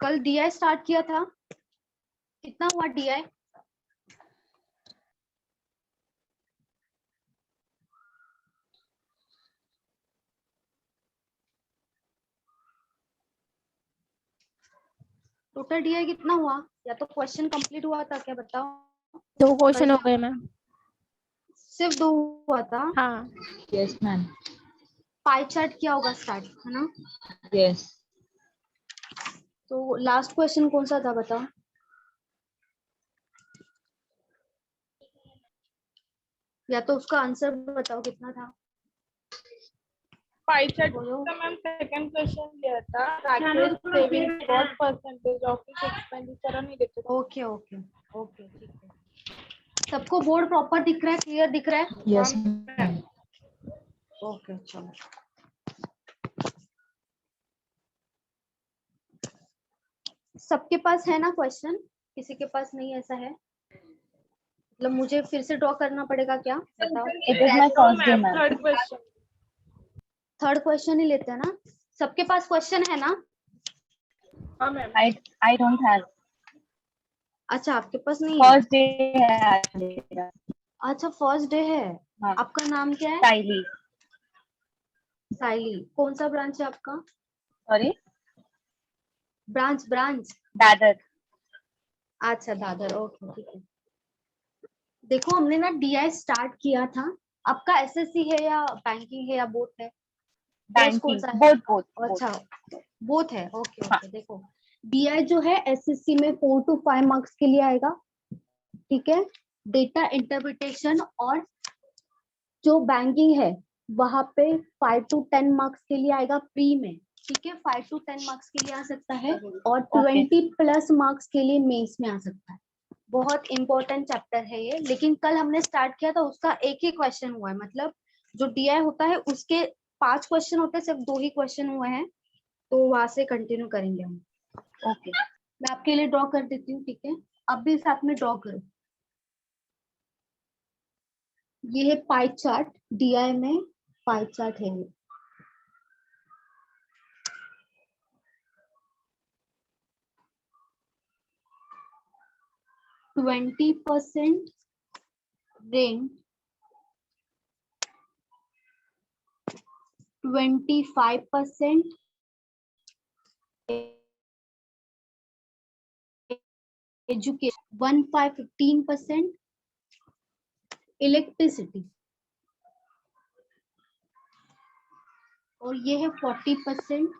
कल DI start किया था, कितना हुआ डीआई? टोटल डीआई कितना हुआ? या तो क्वेश्चन कंप्लीट हुआ था क्या, बताओ? 2 क्वेश्चन हो गए मैम। सिर्फ 2 हुआ था? हाँ यस मैम। पाई चार्ट किया होगा स्टार्ट, है ना? यस। तो लास्ट क्वेश्चन कौन सा था, बताओ? या तो उसका आंसर बताओ कितना था। पाई चार्ट बोलो। का मैम सेकंड क्वेश्चन दिया था, Rakesh saving what percentage of his expenditure on electricity. Okay okay okay, ठीक है। सबको बोर्ड प्रॉपर दिख रहा है, क्लियर दिख रहा है? Yes ma'am. ओके चलो। सबके पास है ना क्वेश्चन? किसी के पास नहीं ऐसा है? मतलब मुझे फिर से ड्रॉ करना पड़ेगा क्या, बताओ? It is my first day ma'am. Third question. Third question ही लेते हैं ना? सबके पास क्वेश्चन है ना? हाँ मैम। I don't have. अच्छा, आपके पास नहीं है? फर्स्ट डे है मेरा। अच्छा, फर्स्ट डे है। हाँ। आपका नाम क्या है? साइली। साइली। कौन सा ब्रांच है आपका? सॉरी। ब्रांच। दादर। अच्छा, दादर। ओके, ठीक है। देखो, हमने ना डीआई स्टार्ट किया था। आपका एसएससी है या बैंकिंग है या बोथ है? ट्रस्ट कौन बैंकिंग। सा है? बोथ। अच्छा, बोथ है। ओके हाँ। ओके। देखो, डीआई जो है एसएससी में 4 to 5 मार्क्स के लिए आएगा, ठीक है? डेटा इंटरप्रिटेशन और जो बैंकिंग है वहां पे 5 to 10 मार्क्स के लिए आएगा प्री में, ठीक है? 5 to 10 मार्क्स के लिए आ सकता है और 20+ मार्क्स के लिए मेंस में आ सकता है। बहुत इंपॉर्टेंट चैप्टर है ये, लेकिन कल हमने स्टार्ट किया था, उसका एक ही क्वेश्चन हुआ है। मतलब जो डीआई होता है उसके 5 क्वेश्चन होते हैं, सिर्फ 2 ही क्वेश्चन हुए हैं, तो वहां से कंटिन्यू करेंगे हम। ओके। मैं आपके लिए ड्रॉ कर देती हूँ, ठीक है? अब भी साथ में ड्रॉ करो। ये है पाई चार्ट, डीआई में पाई चार्ट है ये। %20 रेंट, 25% एजुकेशन, 15% इलेक्ट्रिसिटी, और ये है 40%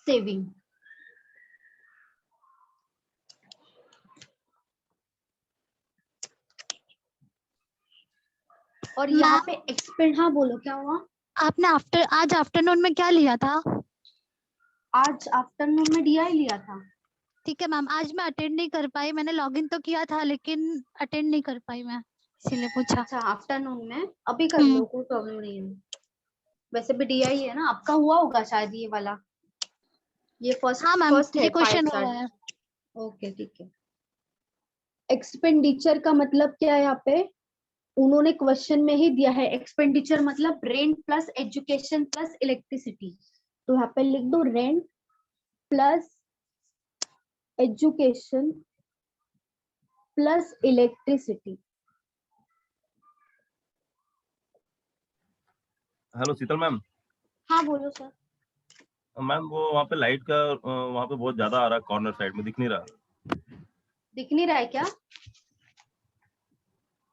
सेविंग। और यहाँ पे एक्सपेंड, हाँ बोलो क्या हुआ? आपने आज आफ्टरनून में क्या लिया था? आज आफ्टरनून में डीआई लिया था। ठीक है मैम, आज मैं अटेंड नहीं कर पाई, मैंने लॉगिन तो किया था लेकिन अटेंड नहीं कर पाई मैं, इसीलिए पूछा। अच्छा, आफ्टरनून में अभी कर लो, कोई प्रॉब्लम नहीं है। वैसे भी डीआई है ना, आपका हुआ होगा शायद ये वाला। ये फर्स्ट हाँ मैम, फर्स्ट है ये क्वेश्चन पाई हुआ है। चार्ट। ओके, ठीक है। एक्सपेंडिचर का मतलब क्या है यहाँ पे? उन्होंने क्वेश्चन में ही दिया है, एक्सपेंडिचर मतलब rent plus education plus electricity. तो यहाँ पे लिख दो rent plus education plus electricity. Hello Sheetal ma'am. हाँ बोलो सर। मैम वो वहाँ पे लाइट का वहाँ पे बहुत ज्यादा आ रहा है, कॉर्नर साइड में दिख नहीं रहा। दिख नहीं रहा है क्या?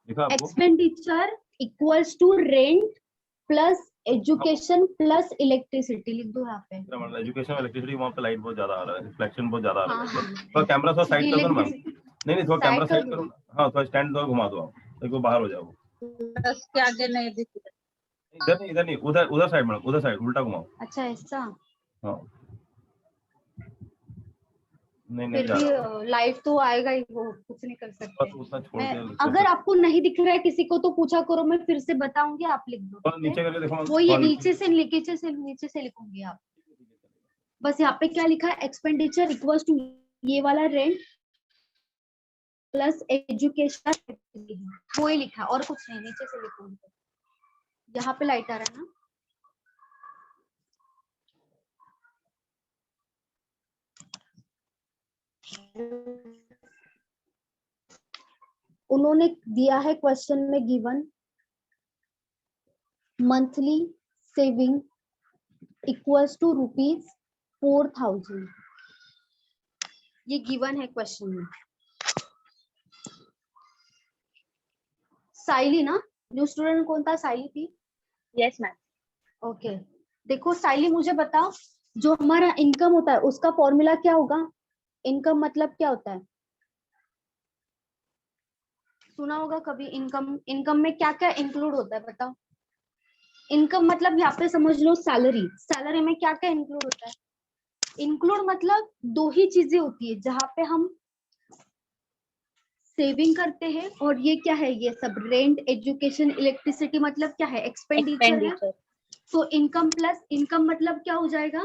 दिखा आपको? Expenditure equals to rent plus education plus electricity, लिख दो यहाँ पे। मतलब एजुकेशन और इलेक्ट्रिसिटी, वहाँ पे लाइट बहुत ज्यादा आ रहा है, रिफ्लेक्शन बहुत ज्यादा आ रहा हाँ, है। हाँ। थोड़ा कैमरा थोड़ा साइड कर दो ना मैम। इलेक्ट्रिसिटी नहीं थोड़ा कैमरा साइड कर साइड करो। दो। हाँ थोड़ा स्टैंड थोड़ा घुमा दो आप, एक बाहर हो जाओ। प्लस के आगे नहीं दिख रहा। इधर नहीं उधर साइड मैडम, उधर साइड उल्टा घुमाओ। अच्छा, ऐसा? हाँ नहीं फिर जा रहा। भी लाइट तो आएगा ही, वो कुछ नहीं कर सकते। बस उतना छोड़ मैं, के अगर आपको नहीं दिख रहा है किसी को तो पूछा करो, मैं फिर से बताऊंगी, आप लिख दो, थोड़ा ठीक है? नीचे करके देखो मैम। वो ये नीचे से लिखूंगी आप। बस यहाँ पे क्या लिखा है? एक्सपेंडिचर इक्वल्स टू ये वाला रेंट प्लस एजुकेशन, वो ही लिखा है और कुछ नहीं, नीचे से लिखूंगी। यहाँ पे लाइट आ रहा है ना? उन्होंने दिया है क्वेश्चन में given monthly saving equals to ₹4,000। ये गिवन है क्वेश्चन में। साइली ना, न्यू स्टूडेंट कौन था? साइली थी। Yes ma'am. ओके देखो साइली, मुझे बताओ जो हमारा इनकम होता है उसका फॉर्मूला क्या होगा? इनकम मतलब क्या होता है? सुना होगा कभी इनकम? इनकम में क्या क्या इंक्लूड होता है बताओ? इनकम मतलब यहाँ पे समझ लो सैलरी। सैलरी में क्या क्या इंक्लूड होता है? इंक्लूड मतलब दो ही चीजें होती है जहाँ पे हम सेविंग करते हैं, और ये क्या है? ये सब रेंट, एजुकेशन, इलेक्ट्रिसिटी मतलब क्या है? एक्सपेंडिचर है। तो इनकम प्लस इनकम मतलब क्या हो जाएगा?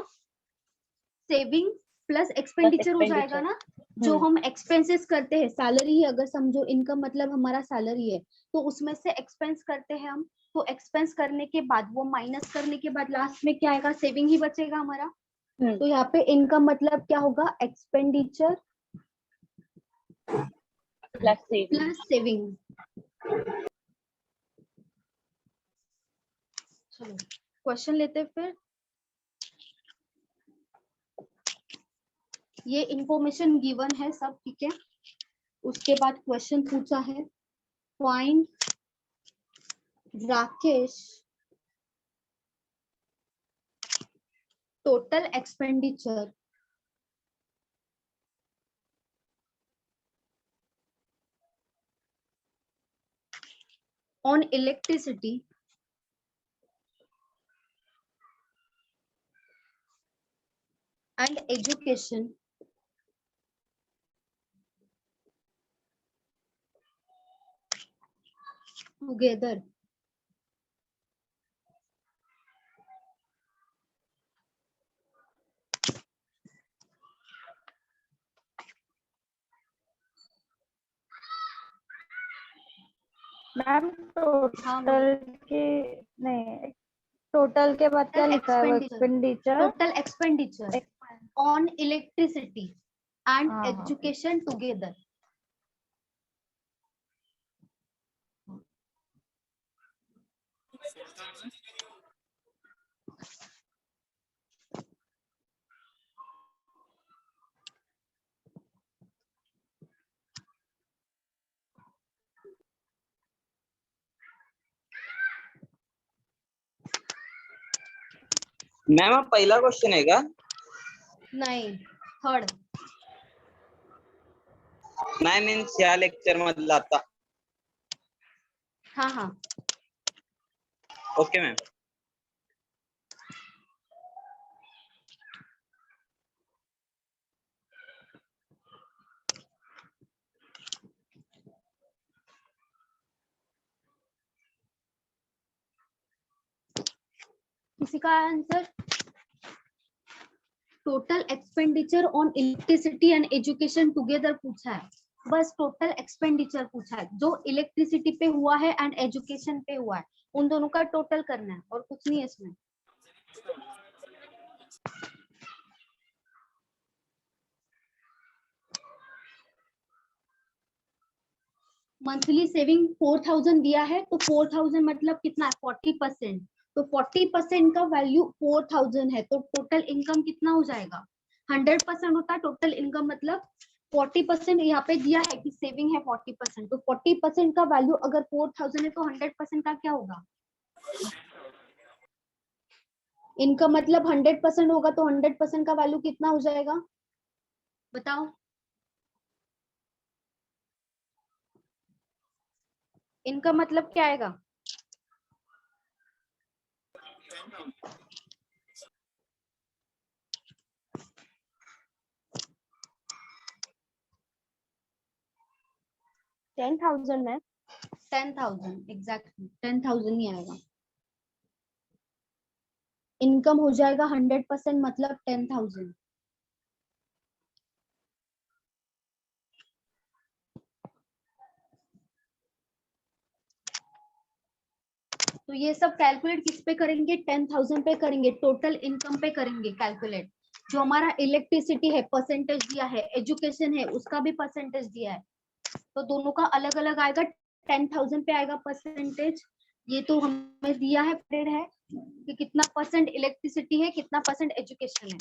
सेविंग प्लस एक्सपेंडिचर हो जाएगा ना। जो हम एक्सपेंसेस करते हैं, सैलरी ही अगर समझो, इनकम मतलब हमारा सैलरी है, तो उसमें से एक्सपेंस करते हैं हम। तो एक्सपेंस करने के बाद, वो माइनस करने के बाद लास्ट में क्या आएगा? सेविंग ही बचेगा हमारा। तो यहाँ पे इनकम मतलब क्या होगा? Expenditure plus saving. चलो क्वेश्चन लेते फिर। ये इंफॉर्मेशन गिवन है सब, ठीक है। उसके बाद क्वेश्चन पूछा है, find Rakesh total expenditure on electricity and education together. Ma'am हाँ टोटल के नहीं, टोटल के बाद क्या लिखा है? वो expenditure, total expenditure on electricity and हाँ, education together. मैम अब पहिला क्वेश्चन आहे का? नहीं, थर्ड। नाही मीन्स या लेक्चर मधला आता. हाँ हाँ ओके मैम. किसी का answer? Total expenditure on electricity and education together पूछा है। बस टोटल एक्सपेंडिचर पूछा है, जो इलेक्ट्रिसिटी पे हुआ है एंड एजुकेशन पे हुआ है, उन दोनों का टोटल करना है, और कुछ नहीं है इसमें। मंथली सेविंग 4,000 दिया है, तो 4,000 मतलब कितना है? 40%। तो 40% का वैल्यू 4,000 है, तो टोटल इनकम कितना हो जाएगा? 100% होता है टोटल इनकम मतलब 40%। यहाँ पे दिया है कि सेविंग है 40%, तो 40% का वैल्यू अगर 4,000 है तो 100% का क्या होगा? इनकम मतलब 100% होगा, तो 100% का वैल्यू कितना हो जाएगा बताओ? इनकम मतलब क्या आएगा? $10,000 में 10,000 एग्जैक्टली 10,000 ही आएगा। इनकम हो जाएगा 100% मतलब 10,000। तो ये सब कैलकुलेट किस पे करेंगे? 10,000 पे करेंगे, टोटल इनकम पे करेंगे कैलकुलेट। जो हमारा इलेक्ट्रिसिटी है परसेंटेज दिया है, एजुकेशन है उसका भी परसेंटेज दिया है, तो दोनों का अलग अलग आएगा। 10,000 पे आएगा परसेंटेज। ये तो हमें दिया है, पढ़ है कि कितना परसेंट इलेक्ट्रिसिटी है, कितना परसेंट एजुकेशन है।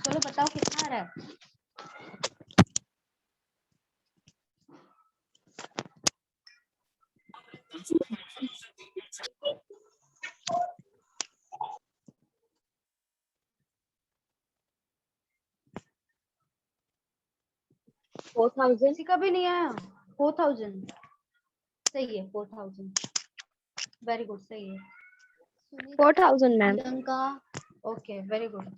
चलो बताओ कितना आ रहा है। किसी का भी नहीं आया। 4,000 सही है। 4,000 वेरी गुड, सही है। 4,000 ma'am. Priyanka okay very good.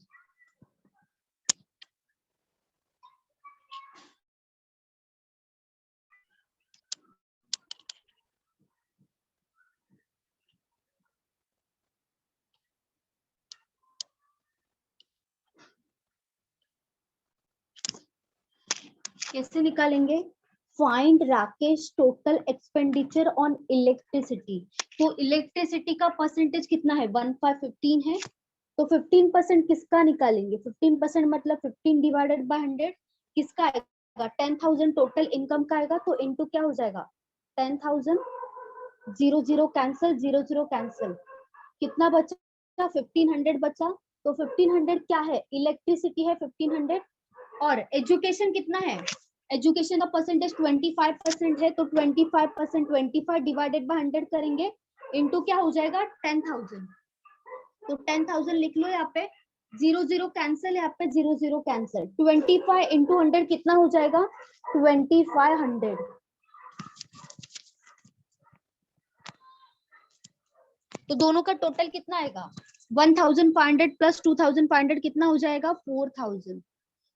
कैसे निकालेंगे? Find Rakesh total expenditure on electricity. तो इलेक्ट्रिसिटी का परसेंटेज कितना है? 1515 है, तो 15% किसका निकालेंगे? 15% मतलब 15 डिवाइडेड बाय 100 किसका आएगा? 10,000 टोटल इनकम का आएगा, तो इनटू क्या हो जाएगा? 10,000, 0 0 कैंसिल, 0 0 कैंसिल, कितना बचा? 1500 बचा। तो 1500 क्या है? इलेक्ट्रिसिटी है 1500। और एजुकेशन कितना है? एजुकेशन का परसेंटेज 25% है, तो 25% 25 डिवाइडेड बाय 100 करेंगे, इनटू क्या हो जाएगा? 10,000। तो 10,000 लिख लो यहाँ पे, 0 0 कैंसिल, यहाँ पे 0 0 कैंसिल, 25 इंटू 100 कितना हो जाएगा? 2500। तो दोनों का टोटल कितना आएगा? 1,500 प्लस 2,500 कितना हो जाएगा? 4,000।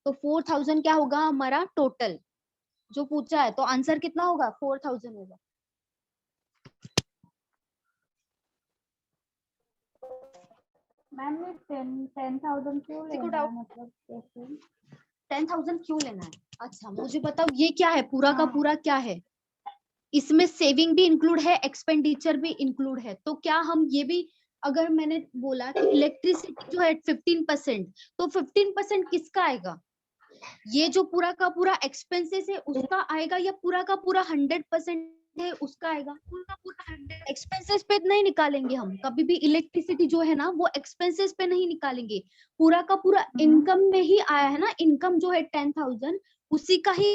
तो 4,000 क्या होगा हमारा टोटल जो पूछा है? तो आंसर कितना होगा? 4,000 होगा। मैम ये 10,000 क्यों किसी को लेना है, doubt? मतलब कैसे? 10,000 क्यों लेना है? अच्छा मुझे बताओ, ये क्या है? पूरा का हाँ। पूरा क्या है? इसमें सेविंग भी इंक्लूड है, एक्सपेंडिचर भी इंक्लूड है। तो क्या हम ये भी, अगर मैंने बोला कि इलेक्ट्रिसिटी जो है 15%, तो 15% किसका आएगा? ये जो पूरा का पूरा एक्सपेंसेस है उसका आएगा, या पूरा का पूरा 100% है उसका आएगा? पूरा का पूरा 100। एक्सपेंसेस पे नहीं निकालेंगे हम कभी भी, इलेक्ट्रिसिटी जो है ना वो एक्सपेंसेस पे नहीं निकालेंगे, पूरा का पूरा इनकम में ही आया है ना। इनकम जो है 10,000 उसी का ही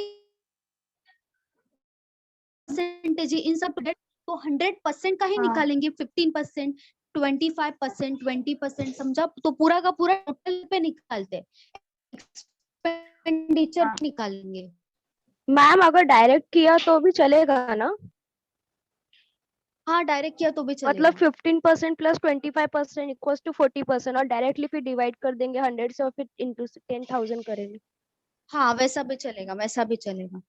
परसेंटेज है इन सब। तो 100% का ही हाँ। निकालेंगे, 15%, 25%, 20%, समझा? तो पूरा का पूरा टोटल पे निकालते, एक्सपेंडिचर हाँ। निकालेंगे। मैम अगर डायरेक्ट किया तो भी चलेगा ना? हाँ डायरेक्ट किया तो भी चलेगा। मतलब 15% प्लस 25% इक्वल्स टू 40%, और डायरेक्टली फिर डिवाइड कर देंगे 100 से और फिर इंटू 10,000 करेंगे। हाँ वैसा भी चलेगा, वैसा भी चलेगा।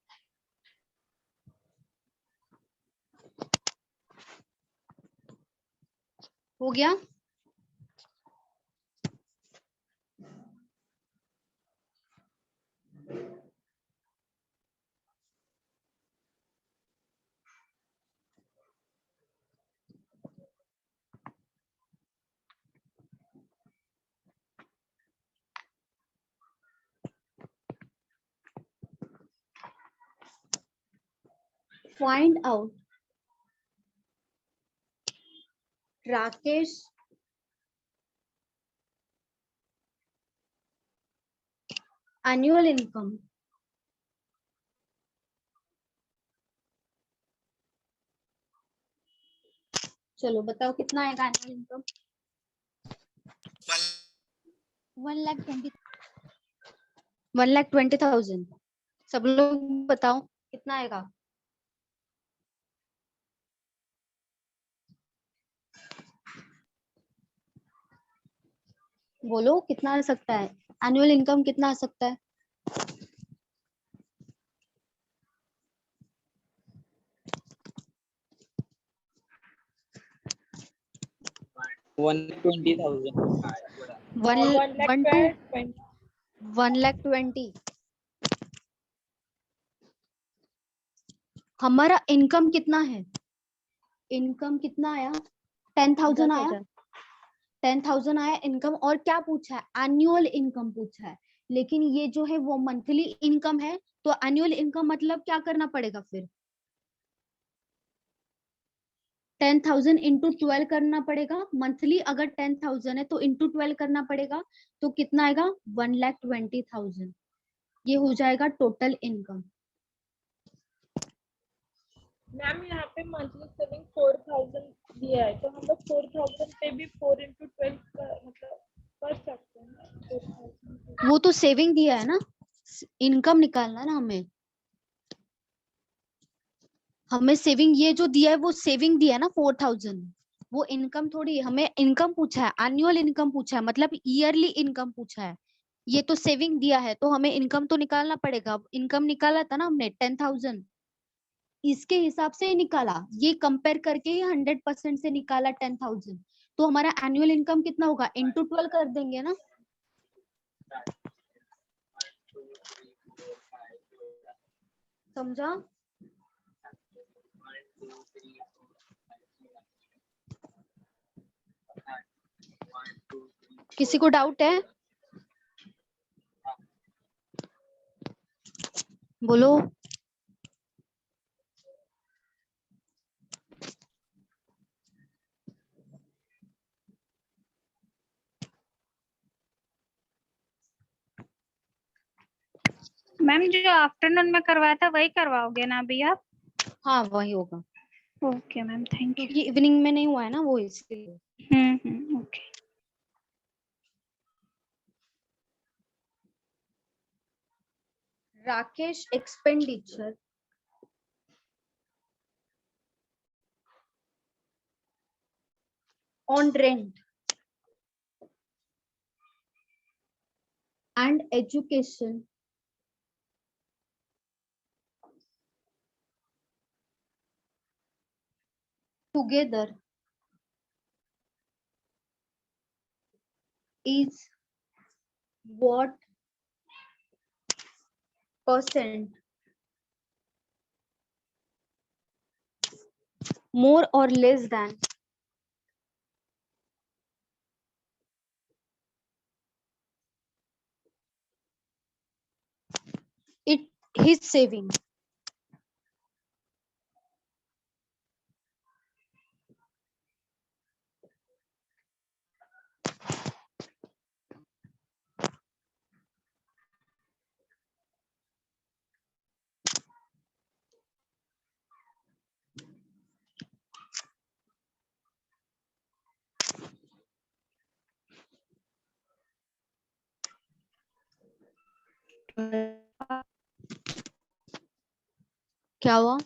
हो गया? Find out Rakesh annual income चलो बताओ कितना आएगा एनुअल इनकम? 1,20,000। 1,20,000। सब लोग बताओ कितना आएगा? बोलो कितना आ सकता है? एनुअल इनकम कितना आ सकता है? 120,000. वन 1 lakh वन पे टू है 20. 1,20,000। हमारा इनकम कितना है? इनकम कितना आया? 10,000 आया। 10,000 10,000 आया इनकम। और क्या पूछा है? एनुअल इनकम पूछा है। लेकिन ये जो है वो मंथली इनकम है, तो एनुअल इनकम मतलब क्या करना पड़ेगा फिर? 10,000 इंटू 12 करना पड़ेगा। मंथली अगर 10,000 है तो इंटू 12 करना पड़ेगा। तो कितना आएगा? 1,20,000। ये हो जाएगा टोटल इनकम। मैम यहाँ पे मंथली सेविंग 4,000 दिया है, तो हम लोग 4,000 पे भी 4 into 12 का मतलब कर सकते हैं 4,000 वो तो सेविंग दिया है ना, इनकम निकालना ना हमें। हमें सेविंग ये जो दिया है वो सेविंग दिया है ना 4,000। वो इनकम थोड़ी, हमें इनकम पूछा है, एनुअल इनकम पूछा है, मतलब ईयरली इनकम पूछा है। ये तो सेविंग दिया है तो हमें इनकम तो निकालना पड़ेगा। इनकम निकाला था ना हमने 10,000, इसके हिसाब से ही निकाला। ये कंपेयर करके ही 100% से निकाला 10,000। तो हमारा एनुअल इनकम कितना होगा? इंटू 12 कर देंगे ना। समझा? किसी को डाउट है? बोलो। मैम जो आफ्टरनून में करवाया था वही करवाओगे ना अभी आप? हाँ वही होगा, ओके मैम, थैंक यू। क्योंकि इवनिंग में नहीं हुआ है ना वो, इसलिए। Okay. Rakesh expenditure on rent and education together is what percent? More or less than? It his saving. क्या हुआ?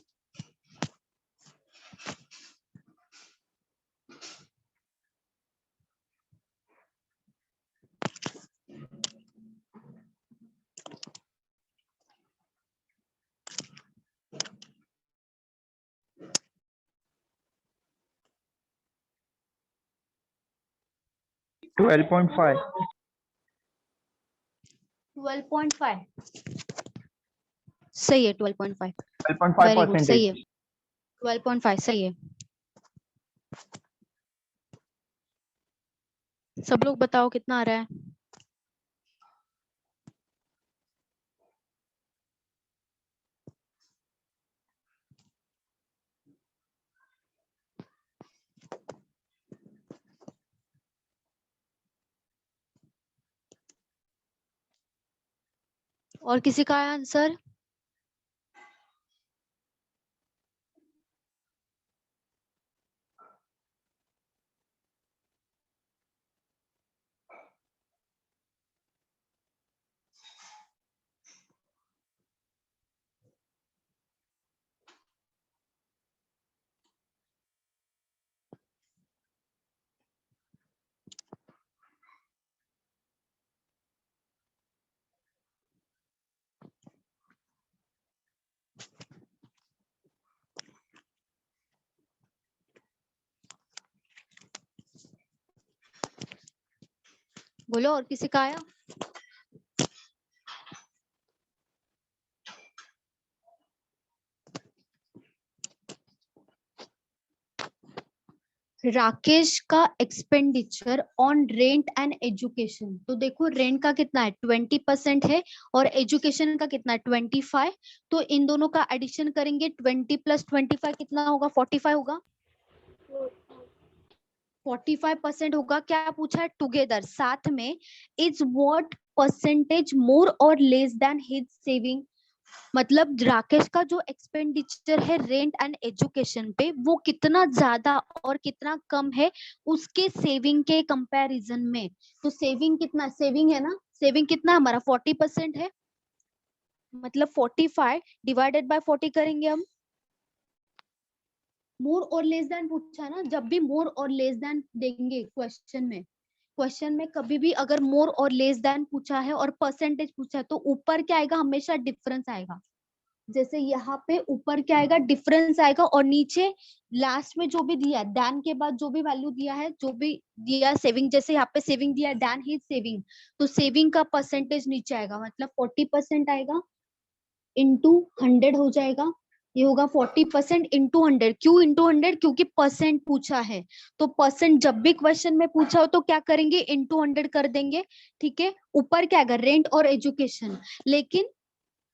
ट्वेल्व पॉइंट 12.5 सही है। 12.5 5 वेरी गुड, सही है। परसेंटेज। 12.5 सही है। सब लोग बताओ कितना आ रहा है? और किसी का आंसर? बोलो और किसी का आया? राकेश का expenditure on rent and education, तो देखो रेंट का कितना है 20% है और एजुकेशन का कितना है 25, तो इन दोनों का एडिशन करेंगे 20 + 25 कितना होगा 45 होगा, 45% होगा। क्या पूछा है टुगेदर साथ में, इज व्हाट परसेंटेज मोर और लेस देन हिज सेविंग, मतलब राकेश का जो एक्सपेंडिचर है रेंट एंड एजुकेशन पे वो कितना ज्यादा और कितना कम है उसके सेविंग के कंपैरिजन में। तो सेविंग कितना, सेविंग है ना, सेविंग कितना हमारा 40% है, मतलब 45 डिवाइडेड बाय 40 करेंगे हम। मोर और लेस देन पूछा ना, जब भी मोर और लेस देन देंगे क्वेश्चन में कभी भी अगर मोर और लेस देन पूछा है और परसेंटेज पूछा है तो ऊपर क्या आएगा, हमेशा डिफरेंस आएगा। जैसे यहाँ पे ऊपर क्या आएगा, डिफरेंस आएगा, और नीचे लास्ट में जो भी दिया है देन के बाद जो भी वैल्यू दिया है, जो भी दिया है सेविंग, जैसे यहाँ पे सेविंग दिया है देन ही सेविंग, तो सेविंग का परसेंटेज नीचे आएगा, मतलब 40% आएगा इंटू 100 हो जाएगा। ये होगा 40% इंटू 100। क्यों इंटू 100? क्योंकि परसेंट पूछा है, तो परसेंट जब भी क्वेश्चन में पूछा हो तो क्या करेंगे, इंटू 100 कर देंगे। ठीक है, ऊपर क्या आएगा, रेंट और एजुकेशन, लेकिन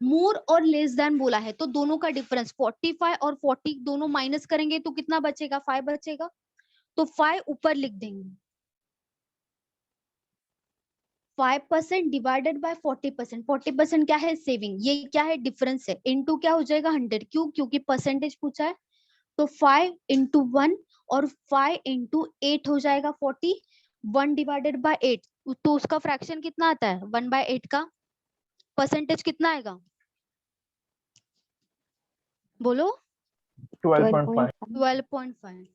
मोर और लेस देन बोला है तो दोनों का डिफरेंस 45 और 40 दोनों माइनस करेंगे तो कितना बचेगा, 5 बचेगा, तो 5 ऊपर लिख देंगे। 5% डिवाइडेड बाय 40%, 40% क्या है सेविंग, ये क्या है डिफरेंस है, इनटू क्या हो जाएगा 100, क्यों, क्योंकि परसेंटेज पूछा है, तो 5 इंटू 1 और 5 इंटू 8 हो जाएगा 40, 1 डिवाइडेड बाय 8, तो उसका फ्रैक्शन कितना आता है 1/8 का, परसेंटेज कितना आएगा बोलो, 12.5। 12.5।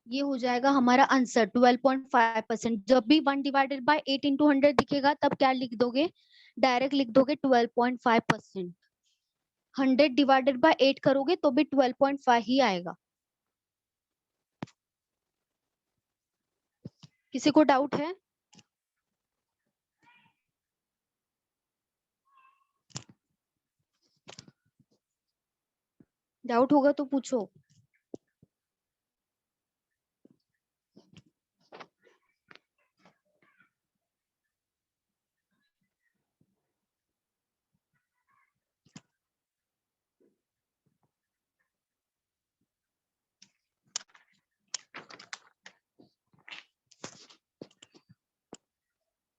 ये हो जाएगा हमारा आंसर 12.5%। जब भी 1 डिवाइडेड बाय 8 इंटू 100 दिखेगा तब क्या लिख दोगे, डायरेक्ट लिख दोगे 12.5%। 100 डिवाइडेड बाय 8 करोगे तो भी 12.5 ही आएगा। किसी को डाउट है? डाउट होगा तो पूछो।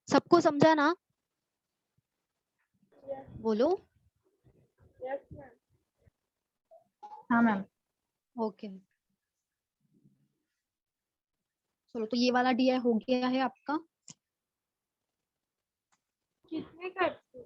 सबको समझा ना? बोलो। Yes ma'am. हाँ मैम। ओके, चलो तो ये वाला डीआई हो गया है आपका। कितने करते हो?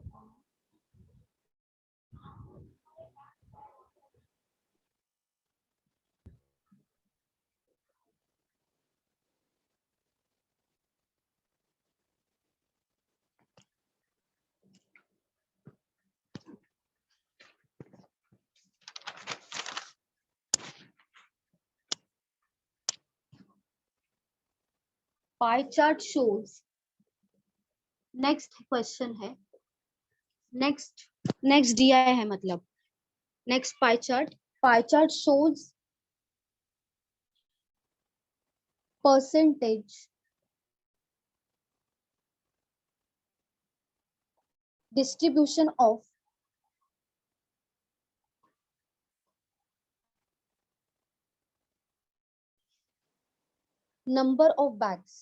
Pie chart shows, next question है, नेक्स्ट डीआई है, मतलब next pie chart shows percentage distribution of number of bags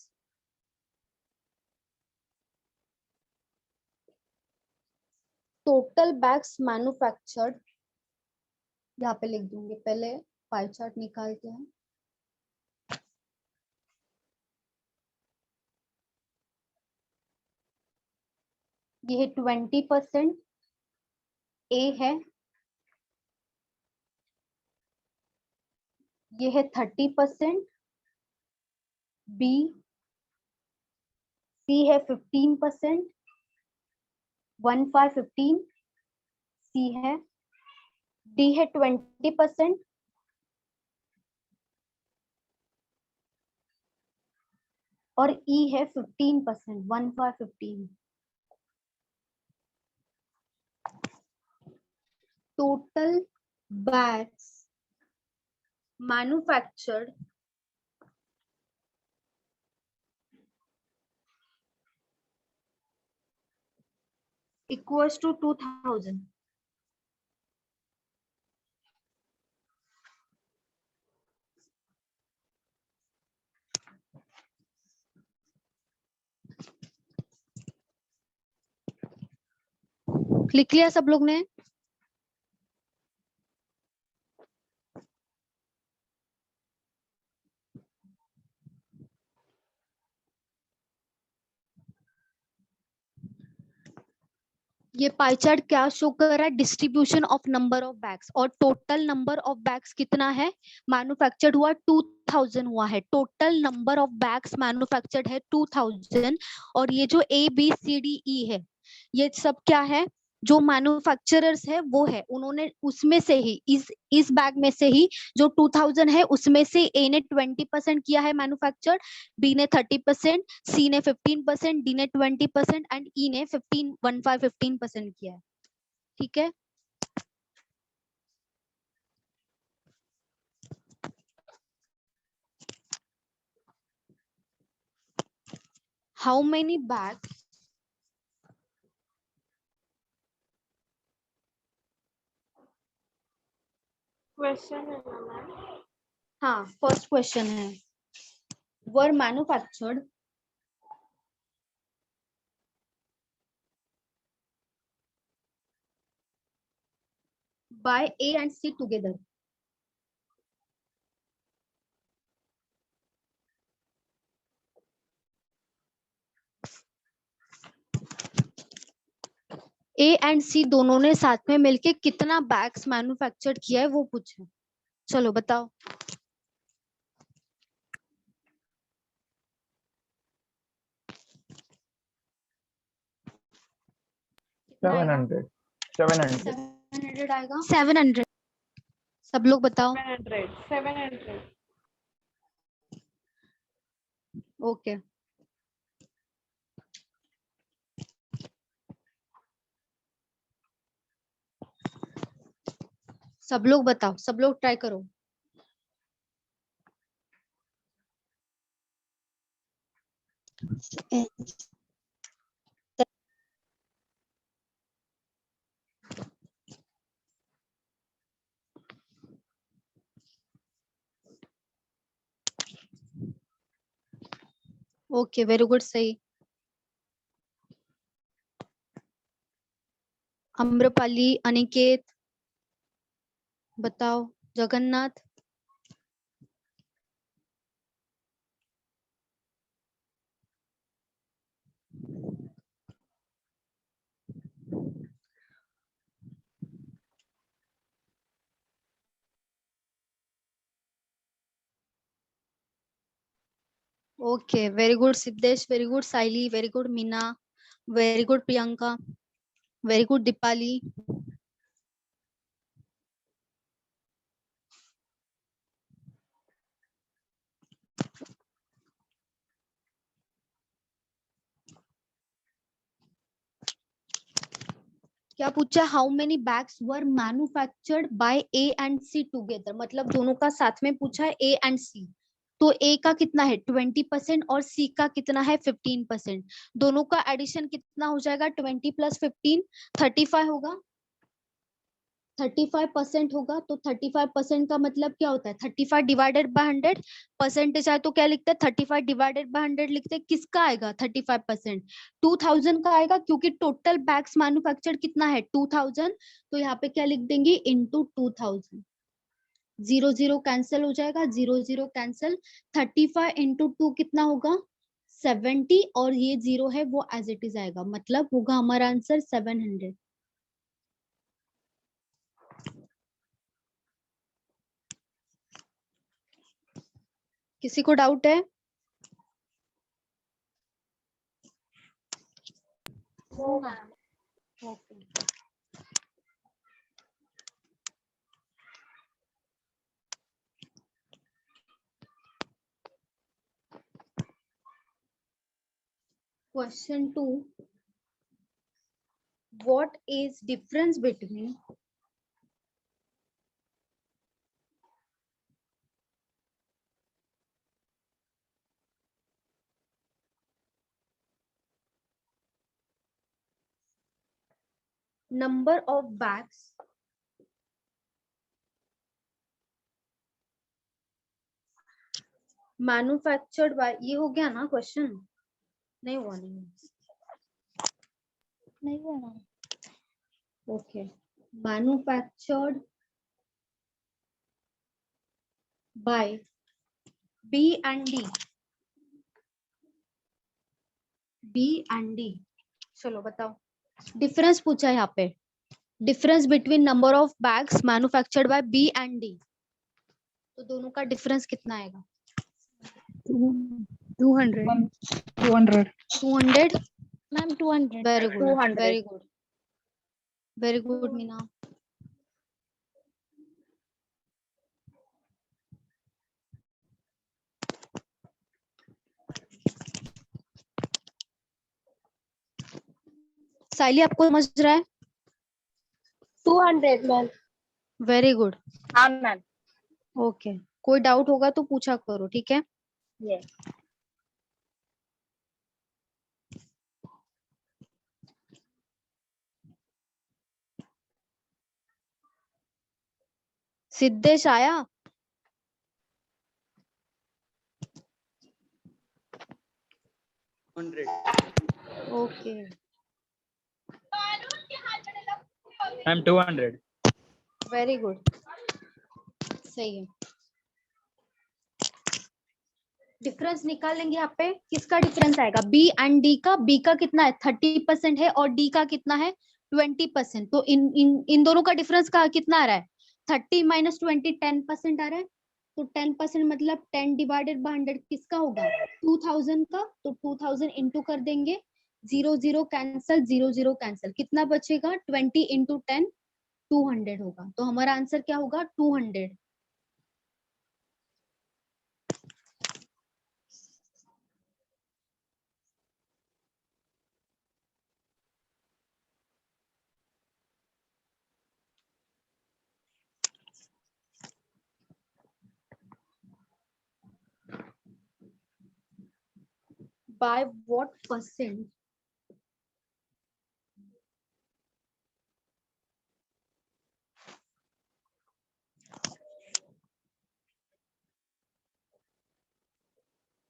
total bags manufactured, यहाँ पे लिख दूंगी, पहले पाई चार्ट निकालते हैं। ये है 20%, ए है, ये है 30%, बी, सी है 15%, 15 सी है, डी है 20%, और ई है 15%, 15. Total bags manufactured equals to 2000. लिख लिया सब लोग ने? ये पाई चार्ट क्या शो कर रहा है? Distribution of number of bags, और टोटल नंबर ऑफ बैग्स कितना है मैन्युफैक्चर्ड हुआ? 2000 हुआ है. Total number of bags manufactured है 2000. और ये जो A B C D E है, ये सब क्या है? जो मैन्युफैक्चरर्स है वो है, उन्होंने उसमें से ही इस बैग में से ही जो 2000 है उसमें से ए ने 20% किया है मैन्युफैक्चर्ड, बी ने 30%, सी ने 15%, डी ने 20% एंड ई ने 15% किया है. ठीक है. हाउ मेनी बैग्स क्वेश्चन है ना मैम? हाँ, फर्स्ट क्वेश्चन है. Were manufactured by A and C together. A and C दोनों ने साथ में मिलके कितना बैग्स मैन्युफैक्चर्ड किया है वो पूछा. चलो बताओ. 700. 700. 700 आएगा. 700. सब लोग बताओ. 700. ओके. सब लोग बताओ, सब लोग ट्राई करो. Okay, very good. सही. अम्रपाली, अनिकेत बताओ. Jagannath. Okay, very good Siddhesh, very good Saili, very good Meena, very good Priyanka, very good Deepali. क्या पूछा? How many bags were manufactured by A and C together, मतलब दोनों का साथ में पूछा है ए एंड सी. तो ए का कितना है 20% और सी का कितना है 15%. दोनों का एडिशन कितना हो जाएगा? 20 + 15 35 होगा. 35% होगा. तो 35% का मतलब क्या होता है? 35 डिवाइडेड बाय 100. परसेंटेज आए तो क्या लिखते हैं? 35 डिवाइडेड बाय 100 लिखते हैं. किसका आएगा 35%? 2000 का आएगा, क्योंकि टोटल बैग्स मैन्युफैक्चर्ड कितना है 2000. तो यहाँ पे क्या लिख देंगे? इनटू 2000. 0 0 कैंसिल हो जाएगा, 0 0 कैंसिल. 35 इंटू 2 कितना होगा? 70. और ये 0 है वो एज इट इज आएगा, मतलब होगा हमारा आंसर 700. किसी को डाउट है? Okay. Question 2. What is difference between number of bags manufactured by, ये हो गया ना क्वेश्चन? नहीं हुआ, नहीं हुआ ना? Okay, manufactured by B and D. B and D. चलो बताओ, डिफरेंस पूछा है यहाँ पे, difference between number of bags manufactured by B and D, तो दोनों का डिफरेंस कितना आएगा? 200. 200. Ma'am 200. Very good, 200. Very good, very good Meena. Saili आपको समझ रहा है? 200 मैम. Very good. हाँ मैम. ओके, कोई डाउट होगा तो पूछा करो, ठीक है? यस. सिद्धेश आया? Okay, ma'am 200. वेरी गुड, सही है. डिफरेंस निकाल लेंगे यहाँ पे. किसका डिफरेंस आएगा? बी एंड डी का. बी का कितना है? 30% है, और डी का कितना है? 20%. तो इन दोनों का डिफरेंस का कितना आ रहा है? 30 माइनस 20, 10% आ रहा है. तो 10% मतलब 10 डिवाइडेड बाय 100 किसका होगा? 2000 का. तो 2000 इंटू कर देंगे, 0 0 कैंसल, 0 0 कैंसल, कितना बचेगा? 20 इंटू 10, 200 होगा. तो हमारा आंसर क्या होगा? 200. By what percent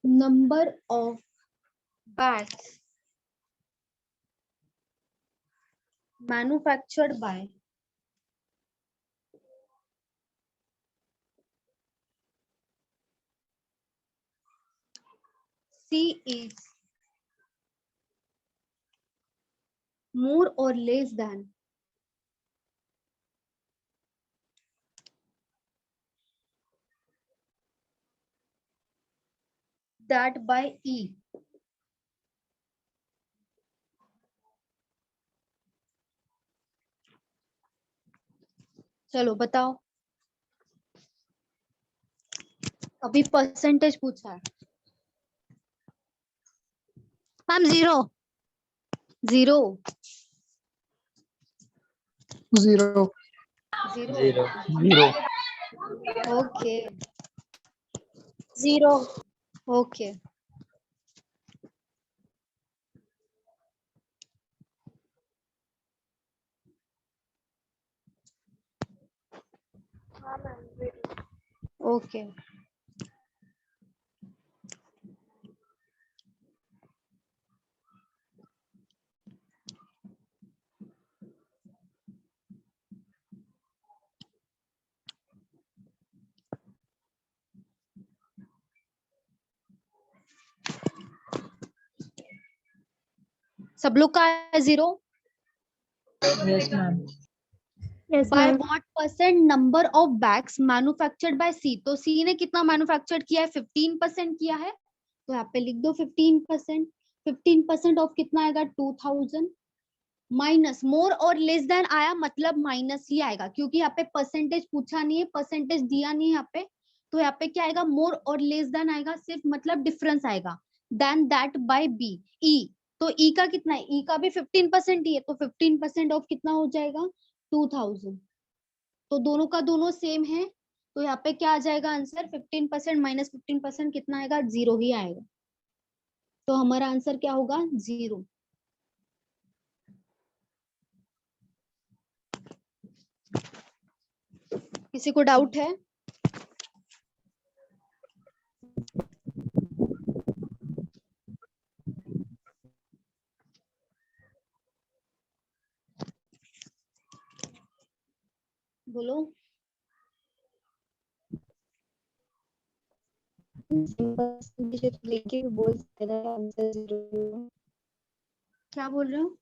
number of bags manufactured by C is more or less than that by E. चलो बताओ, अभी परसेंटेज पूछा है. मैम 0 0 0. 0. ओके, 0. ओके. हाँ मैम. ओके, सब लोग का है 0. Yes ma'am. By what percent number of bags manufactured by C? तो C ने कितना मैन्युफैक्चर किया है? 15% किया है. तो यहाँ पे लिख दो 15%. 15% ऑफ कितना आएगा? 2000 माइनस मोर और लेस देन आया, मतलब माइनस ही आएगा, क्योंकि यहाँ पे परसेंटेज पूछा नहीं है, परसेंटेज दिया नहीं है यहाँ पे. तो यहाँ पे क्या आएगा? मोर और लेस देन आएगा, सिर्फ मतलब डिफरेंस आएगा. Then that by B. E तो ई का कितना है, ई का भी 15% ही है, तो 15% ऑफ कितना हो जाएगा 2000। तो दोनों का दोनों सेम है, तो यहाँ पे क्या आ जाएगा आंसर, 15% माइनस 15% कितना आएगा, 0 ही आएगा। तो हमारा आंसर क्या होगा, 0। किसी को डाउट है? बोलो। लेके बोल सकते हैं आंसर 0। क्या बोल रहे हो?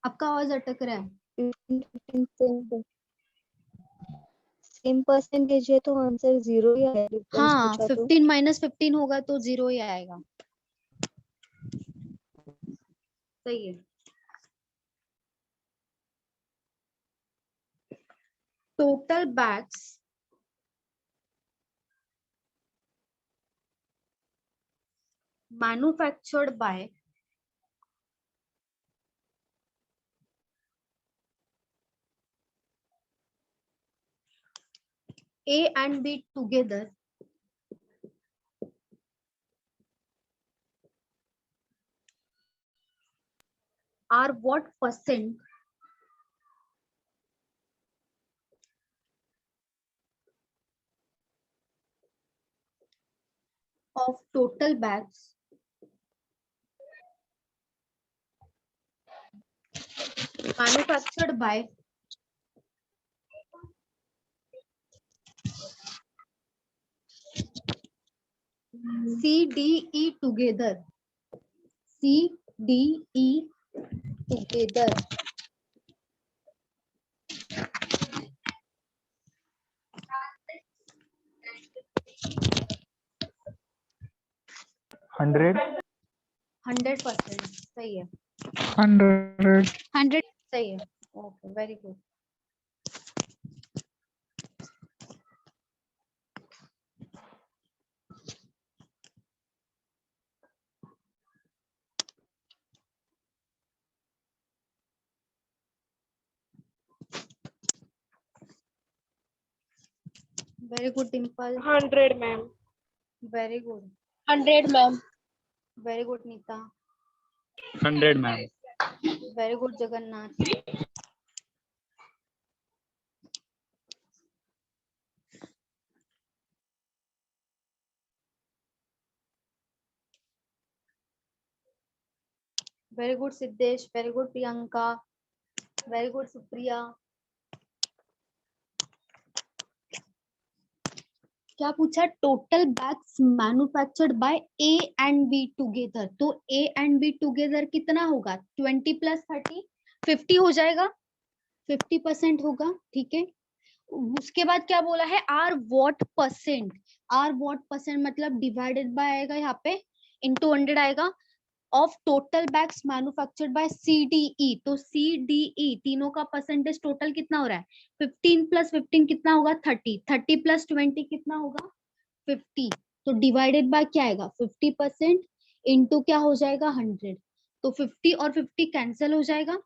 आपका आवाज अटक रहा है। 15 परसेंटेज है तो आंसर 0 ही आया, डिफरेंस हाँ, पूछा तो। 15 माइनस 15 होगा तो 0 ही आएगा। सही है। Total bags manufactured by A and B together are what percent of total bags manufactured by CDE together? CDE together. Hundred. 100%. सही है। 100. 100 सही है। Okay, very good. Very good Dimple. 100 ma'am. Very good. 100 ma'am. Very good Neeta. 100 ma'am. Very good Jagannath. Very good Siddhesh. Very good Priyanka. Very good Supriya. क्या पूछा, total bags manufactured by A and B together. तो A and B together कितना होगा, 20 plus 30 50 हो जाएगा, 50% होगा। ठीक है। उसके बाद क्या बोला है, are what percent. Are what percent मतलब डिवाइडेड बाय आएगा यहाँ पे, इनटू 100 आएगा, of total bags manufactured by CDE. तो सीडीई तीनों का परसेंटेज टोटल कितना हो रहा है, 15 प्लस 15 कितना होगा, 30। 30 प्लस 20 कितना होगा, 50। तो डिवाइडेड बाय क्या आएगा, 50% इंटू क्या हो जाएगा, 100। तो 50 और 50 कैंसिल हो जाएगा,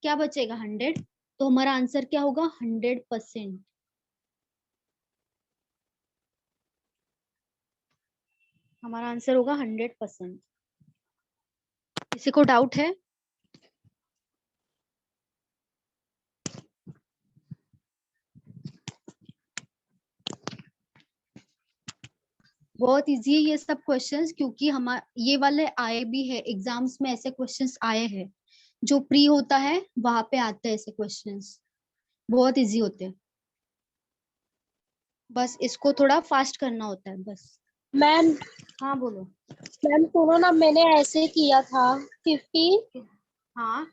क्या बचेगा, 100। तो हमारा आंसर क्या होगा, 100%। हमारा आंसर होगा 100%। किसी को डाउट है? बहुत इजी है ये सब क्वेश्चंस, क्योंकि हमारे ये वाले आए भी है एग्जाम्स में, ऐसे क्वेश्चंस आए हैं। जो प्री होता है वहां पे आते हैं ऐसे क्वेश्चंस, बहुत इजी होते हैं। बस इसको थोड़ा फास्ट करना होता है बस। मैम हाँ बोलो। मैम सुनो ना, मैंने ऐसे किया था 50 हाँ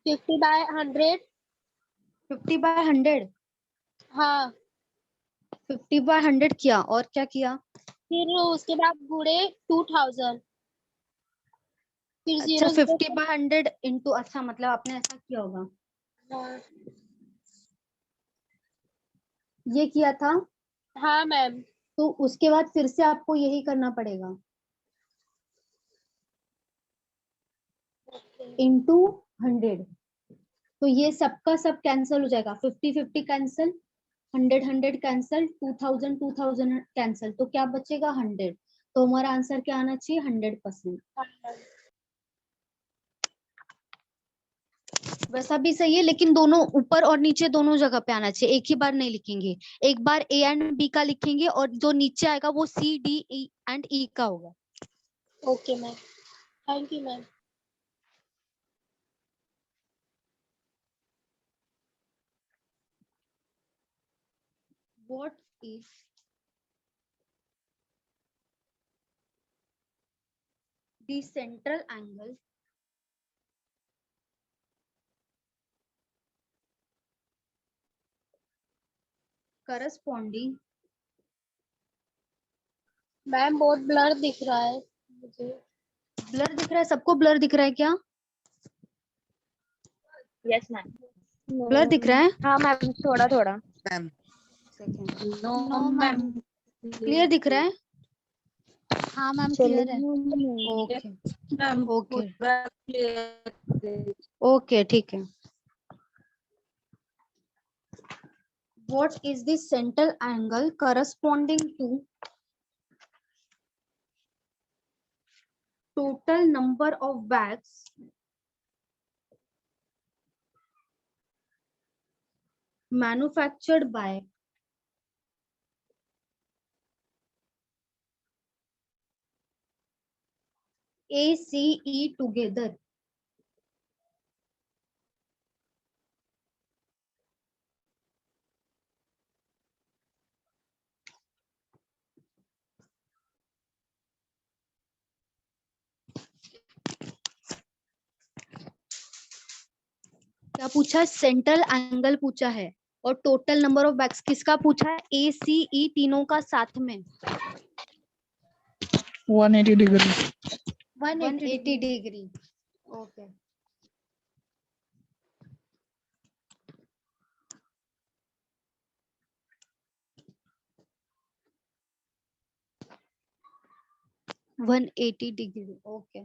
50 बाय 100। 50 बाय 100। हाँ 50 बाय 100 किया, और क्या किया, फिर उसके बाद गुणे 2000, फिर अच्छा 0 50 बाय 100 इंटू, अच्छा मतलब आपने ऐसा किया होगा, ये किया था। हाँ मैम। तो उसके बाद फिर से आपको यही करना पड़ेगा। इंटू 100, तो ये सबका सब कैंसिल हो जाएगा, 50-50 कैंसिल, 100-100 कैंसिल, 2000-2000 कैंसिल, तो क्या बचेगा 100। तो हमारा आंसर क्या आना चाहिए 100%। वैसा भी सही है, लेकिन दोनों ऊपर और नीचे दोनों जगह पे आना चाहिए, एक ही बार नहीं लिखेंगे। एक बार ए एंड बी का लिखेंगे और जो नीचे आएगा वो सी डी ई एंड ई का होगा। Okay ma'am, thank you ma'am. What is the central angle corresponding? Ma'am बहुत ब्लर दिख रहा है मुझे। ब्लर दिख रहा है सबको? ब्लर दिख रहा है क्या? Yes ma'am. ब्लर दिख रहा है? हाँ मैम, थोड़ा थोड़ा। नो मैम, क्लियर दिख रहा है? हाँ मैम क्लियर है। ओके ओके ओके ठीक है। What is the central angle corresponding to total number of bags manufactured by ACE together? क्या पूछा है? सेंट्रल एंगल पूछा है और टोटल नंबर ऑफ बैग्स किसका पूछा है? ACE तीनों का साथ में 180 degree. 180 degree. Okay one 180 degree. Okay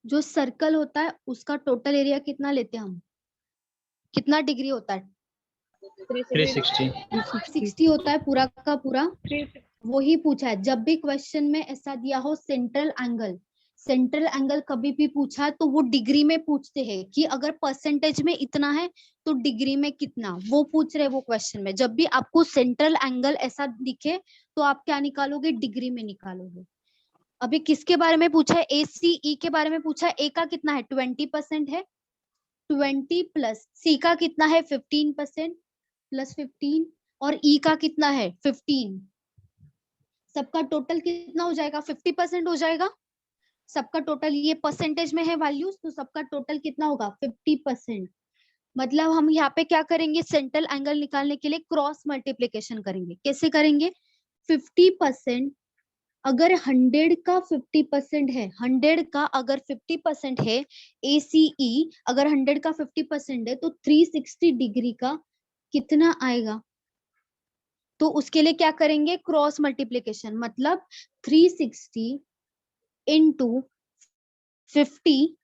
जो सर्कल होता है उसका टोटल एरिया कितना लेते हैं हम? कितना डिग्री होता है? 360 होता है पूरा का पूरा। वही पूछा है। जब भी क्वेश्चन में ऐसा दिया हो सेंट्रल एंगल कभी भी पूछा तो वो डिग्री में पूछते हैं कि अगर परसेंटेज में इतना है तो डिग्री में कितना, वो पूछ रहे वो क्वेश्चन में। जब भी आपको सेंट्रल एंगल ऐसा दिखे तो आप क्या निकालोगे? डिग्री में निकालोगे। अभी किसके बारे में पूछा है? ACE के बारे में पूछा है। ए का कितना है? 20% है। 20 प्लस सी का कितना है? 15% प्लस 15 और ई का कितना है? 15। सबका टोटल कितना हो जाएगा? 50% हो जाएगा सबका टोटल। ये परसेंटेज में है वैल्यूज, तो सबका टोटल कितना होगा? 50%। मतलब हम यहाँ पे क्या करेंगे? सेंट्रल एंगल निकालने के लिए क्रॉस मल्टीप्लीकेशन करेंगे। कैसे करेंगे? 50% अगर 100 का 50% है, 100 का अगर 50% है, ACE अगर 100 का 50% है तो 360 डिग्री का कितना आएगा? तो उसके लिए क्या करेंगे? Cross multiplication. मतलब 360 इंटू 50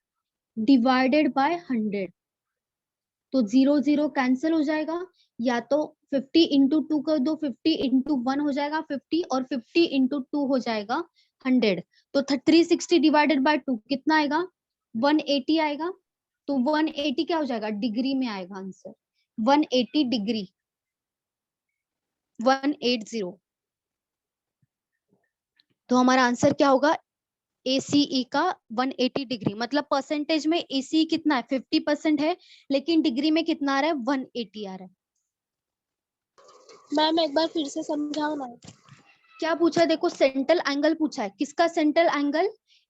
डिवाइडेड बाय 100, तो 0 0 कैंसिल हो जाएगा। या तो 50 इंटू 2 कर दो, 50 इंटू 1 हो जाएगा 50 और 50 इंटू 2 हो जाएगा 100। तो 360 डिवाइडेड बाय 2 कितना आएगा? 180 आएगा। तो 180 क्या हो जाएगा? डिग्री में आएगा आंसर। 180 डिग्री, 180। तो हमारा आंसर क्या होगा? ACE का 180 डिग्री। मतलब परसेंटेज में ACE कितना है? 50% है, लेकिन डिग्री में कितना आ रहा है? 180 आ रहा है। मैम एक बार फिर से समझाओ ना। क्या पूछा है? देखो सेंट्रल एंगल पूछा है। किसका सेंट्रल एंगल?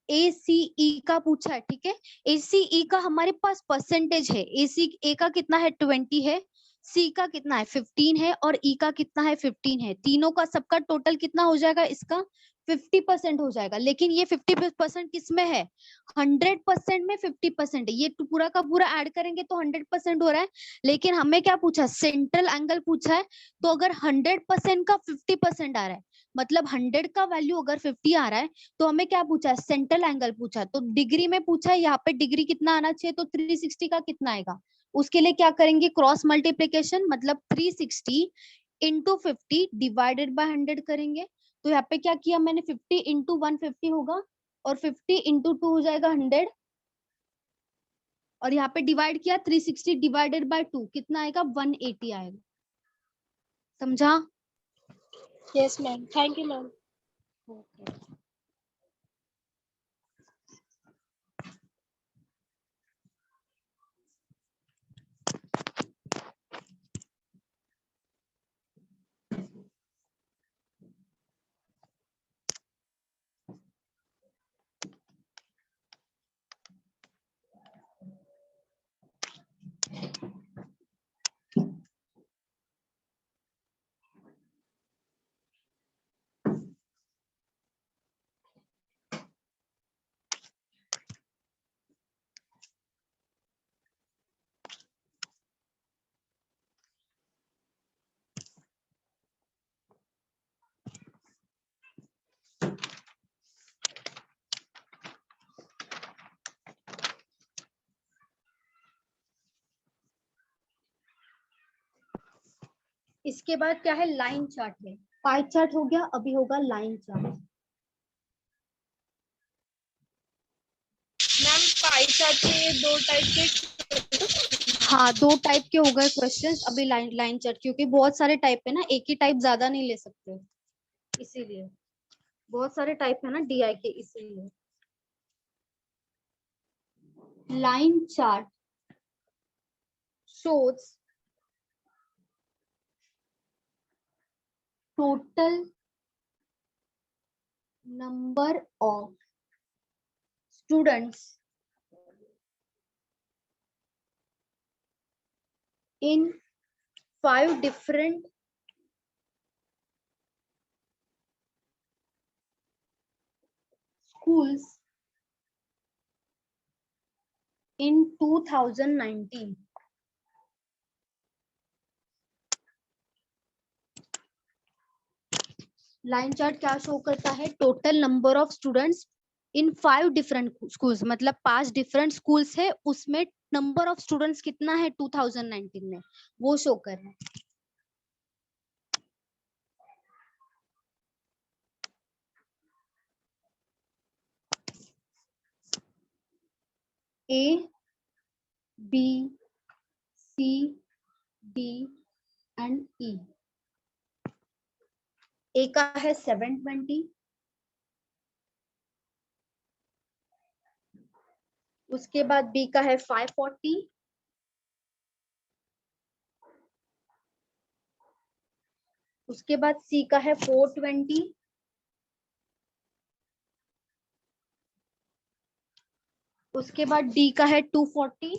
ACE का पूछा है। ठीक है, ACE का हमारे पास परसेंटेज है। ACE का कितना है? 20 है। C का कितना है? 15 है और E का कितना है? 15 है। तीनों का सबका टोटल कितना हो जाएगा इसका? 50% हो जाएगा, लेकिन ये 50% किस में है, 100% में 50% है, ये तो पूरा का पूरा ऐड करेंगे तो 100% हो रहा है, लेकिन हमें क्या पूछा, सेंट्रल एंगल पूछा है, तो अगर 100% का 50% आ रहा है, मतलब 100 का वैल्यू अगर 50 आ रहा है, तो हमें क्या पूछा है, सेंट्रल एंगल पूछा है, तो डिग्री में पूछा है, यहाँ पे डिग्री कितना आना चाहिए, तो 360 का कितना आएगा, उसके लिए क्या करेंगे, क्रॉस मल्टीप्लीकेशन, मतलब 360 इंटू 50 डिवाइडेड बाय 100 करेंगे, तो यहाँ पे क्या किया मैंने, 50 इंटू 150 होगा, और 50 इंटू 2 हो जाएगा 100, और यहाँ पे डिवाइड किया, 360 डिवाइडेड बाय 2 कितना आएगा, 180 आएगा, समझा? Yes ma'am, thank you ma'am. इसके बाद क्या है, लाइन चार्ट है, पाई चार्ट हो गया, अभी होगा line chart. Ma'am pie chart के ये 2 टाइप के, हाँ 2 टाइप के हो गए क्वेश्चंस, अभी लाइन चार्ट, क्योंकि बहुत सारे टाइप है ना, एक ही टाइप ज्यादा नहीं ले सकते, इसीलिए बहुत सारे टाइप है ना डीआई के, इसीलिए। Line chart shows total number of students in 5 different schools in 2019. Line chart क्या शो करता है, total number of students in 5 different schools, मतलब 5 डिफरेंट स्कूल्स है, उसमें नंबर ऑफ स्टूडेंट्स कितना है 2019 में, वो शो कर रहा है। A, B, C, D and E. A का है 720, उसके बाद B का है 540, उसके बाद C का है 420, उसके बाद D का है 240,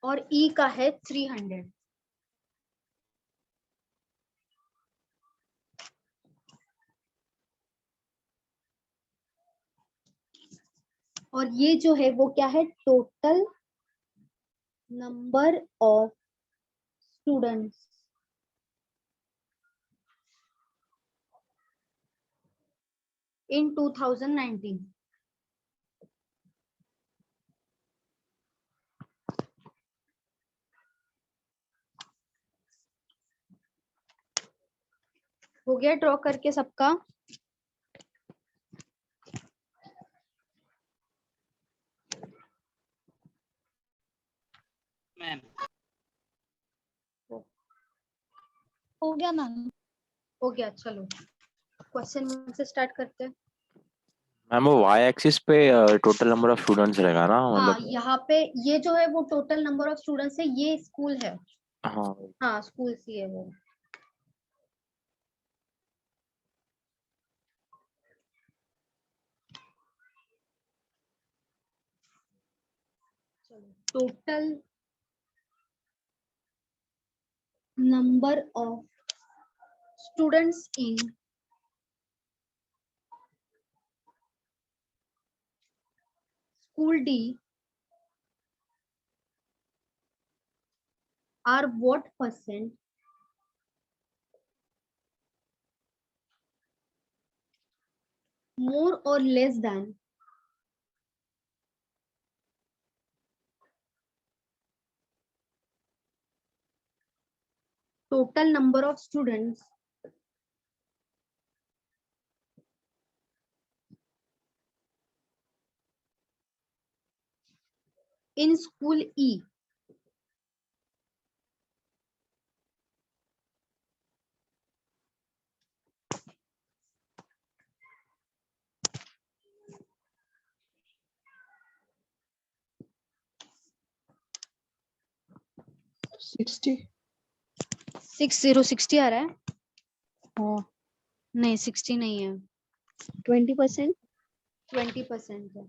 और E का है 300। और ये जो है वो क्या है, टोटल नंबर ऑफ स्टूडेंट्स इन 2019। हो गया ड्रॉ करके सबका? मैम हो गया मैम, हो गया। चलो क्वेश्चन से स्टार्ट करते हैं। मैम वो वाई एक्सिस पे टोटल नंबर ऑफ स्टूडेंट्स रहेगा ना, हाँ मतलब? यहाँ पे ये जो है वो टोटल नंबर ऑफ स्टूडेंट्स है, ये स्कूल है, हाँ हाँ स्कूल सी है वो। Total number of students in school D are what percent more or less than total number of students in school E? Sixty 60 आ रहा है? हाँ नहीं 60 नहीं है, 20%. 20% है.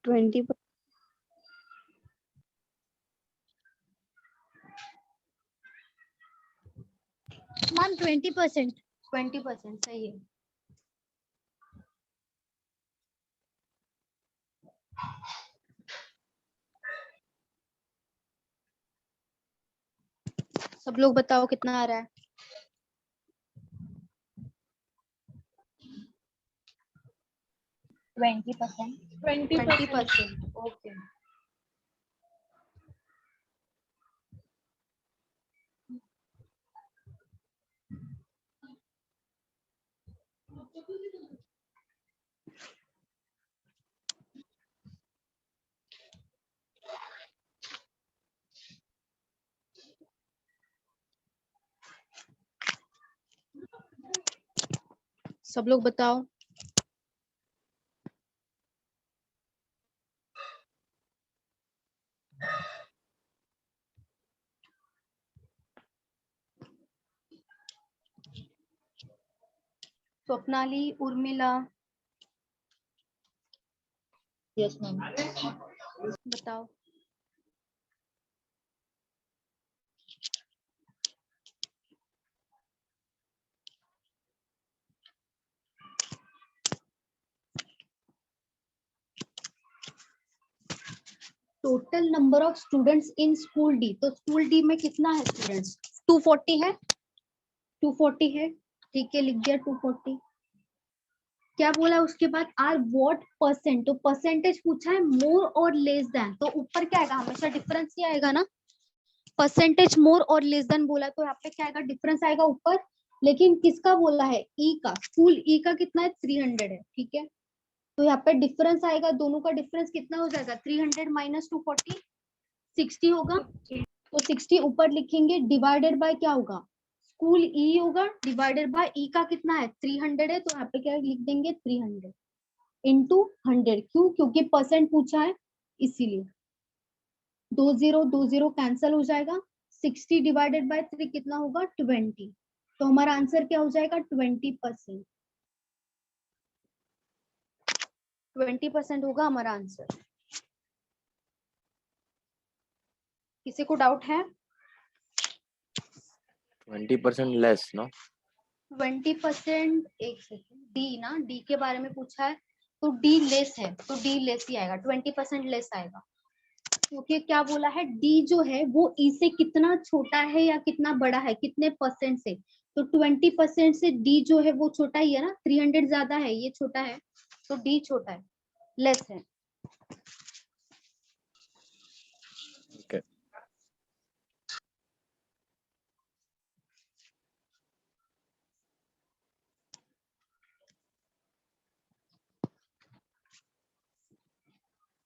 20. मैम 20%. 20% सही है. सब लोग बताओ कितना आ रहा है? 20%. ओके. सब लोग बताओ. Swapnali, Urmila, yes ma'am. बताओ. Total number of students in school D. तो स्कूल डी में कितना है स्टूडेंट्स? 240 है. 240 है. ठीक है, लिख दिया 240. क्या बोला उसके बाद? Are what percent. तो परसेंटेज पूछा है मोर और लेस देन, तो ऊपर क्या आएगा? हमेशा डिफरेंस ही आएगा ना. परसेंटेज मोर और लेस देन बोला तो यहाँ पे क्या आएगा? डिफरेंस आएगा ऊपर. लेकिन किसका बोला है? ई का. स्कूल ई का कितना है? 300 है. ठीक है, तो यहाँ पे डिफरेंस आएगा. दोनों का डिफरेंस कितना हो जाएगा? 300 माइनस 240 60 होगा. तो 60 ऊपर लिखेंगे, डिवाइडेड बाय क्या होगा? स्कूल ई होगा, डिवाइडेड बाय ई का कितना है? 300 है. तो यहाँ पे क्या लिख देंगे? 300 इंटू 100. क्यों? क्योंकि परसेंट पूछा है इसीलिए. 20 कैंसिल हो जाएगा. 60 डिवाइडेड बाय 3 कितना होगा? 20. तो हमारा आंसर क्या हो जाएगा? 20%. 20% होगा हमारा आंसर. किसी को डाउट है? 20% लेस ना. 20%. एक सेकेंड. डी ना, डी के बारे में पूछा है तो डी लेस है, तो डी लेस ही आएगा. 20% लेस आएगा. क्योंकि क्या बोला है? डी जो है वो ई से कितना छोटा है या कितना बड़ा है, कितने परसेंट से. तो 20% से डी जो है वो छोटा ही है ना. 300 ज्यादा है, ये छोटा है, तो डी छोटा है, लेस है. Okay.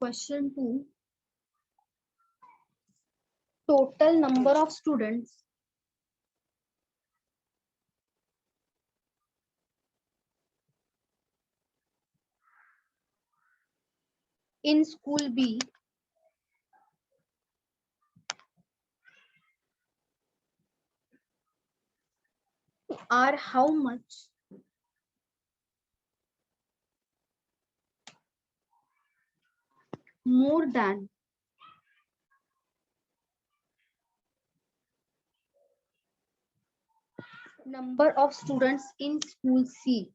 Question 2. Total number of students in school B are how much more than Number of students in school C.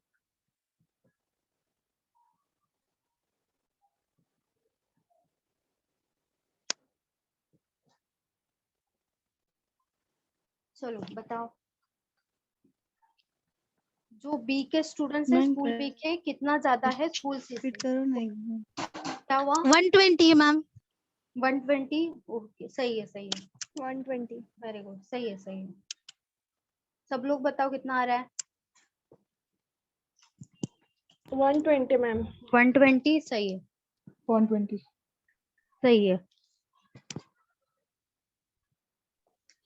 चलो बताओ, जो बी के स्टूडेंट्स हैं स्कूल बी के कितना ज्यादा है स्कूल सी से? क्या हुआ? 120 मैम। 120। ओके, सही है सही है, 120. वेरी गुड, सही है सही है। सब लोग बताओ कितना आ रहा है? 120 मैम। 120 सही है, 120. सही है,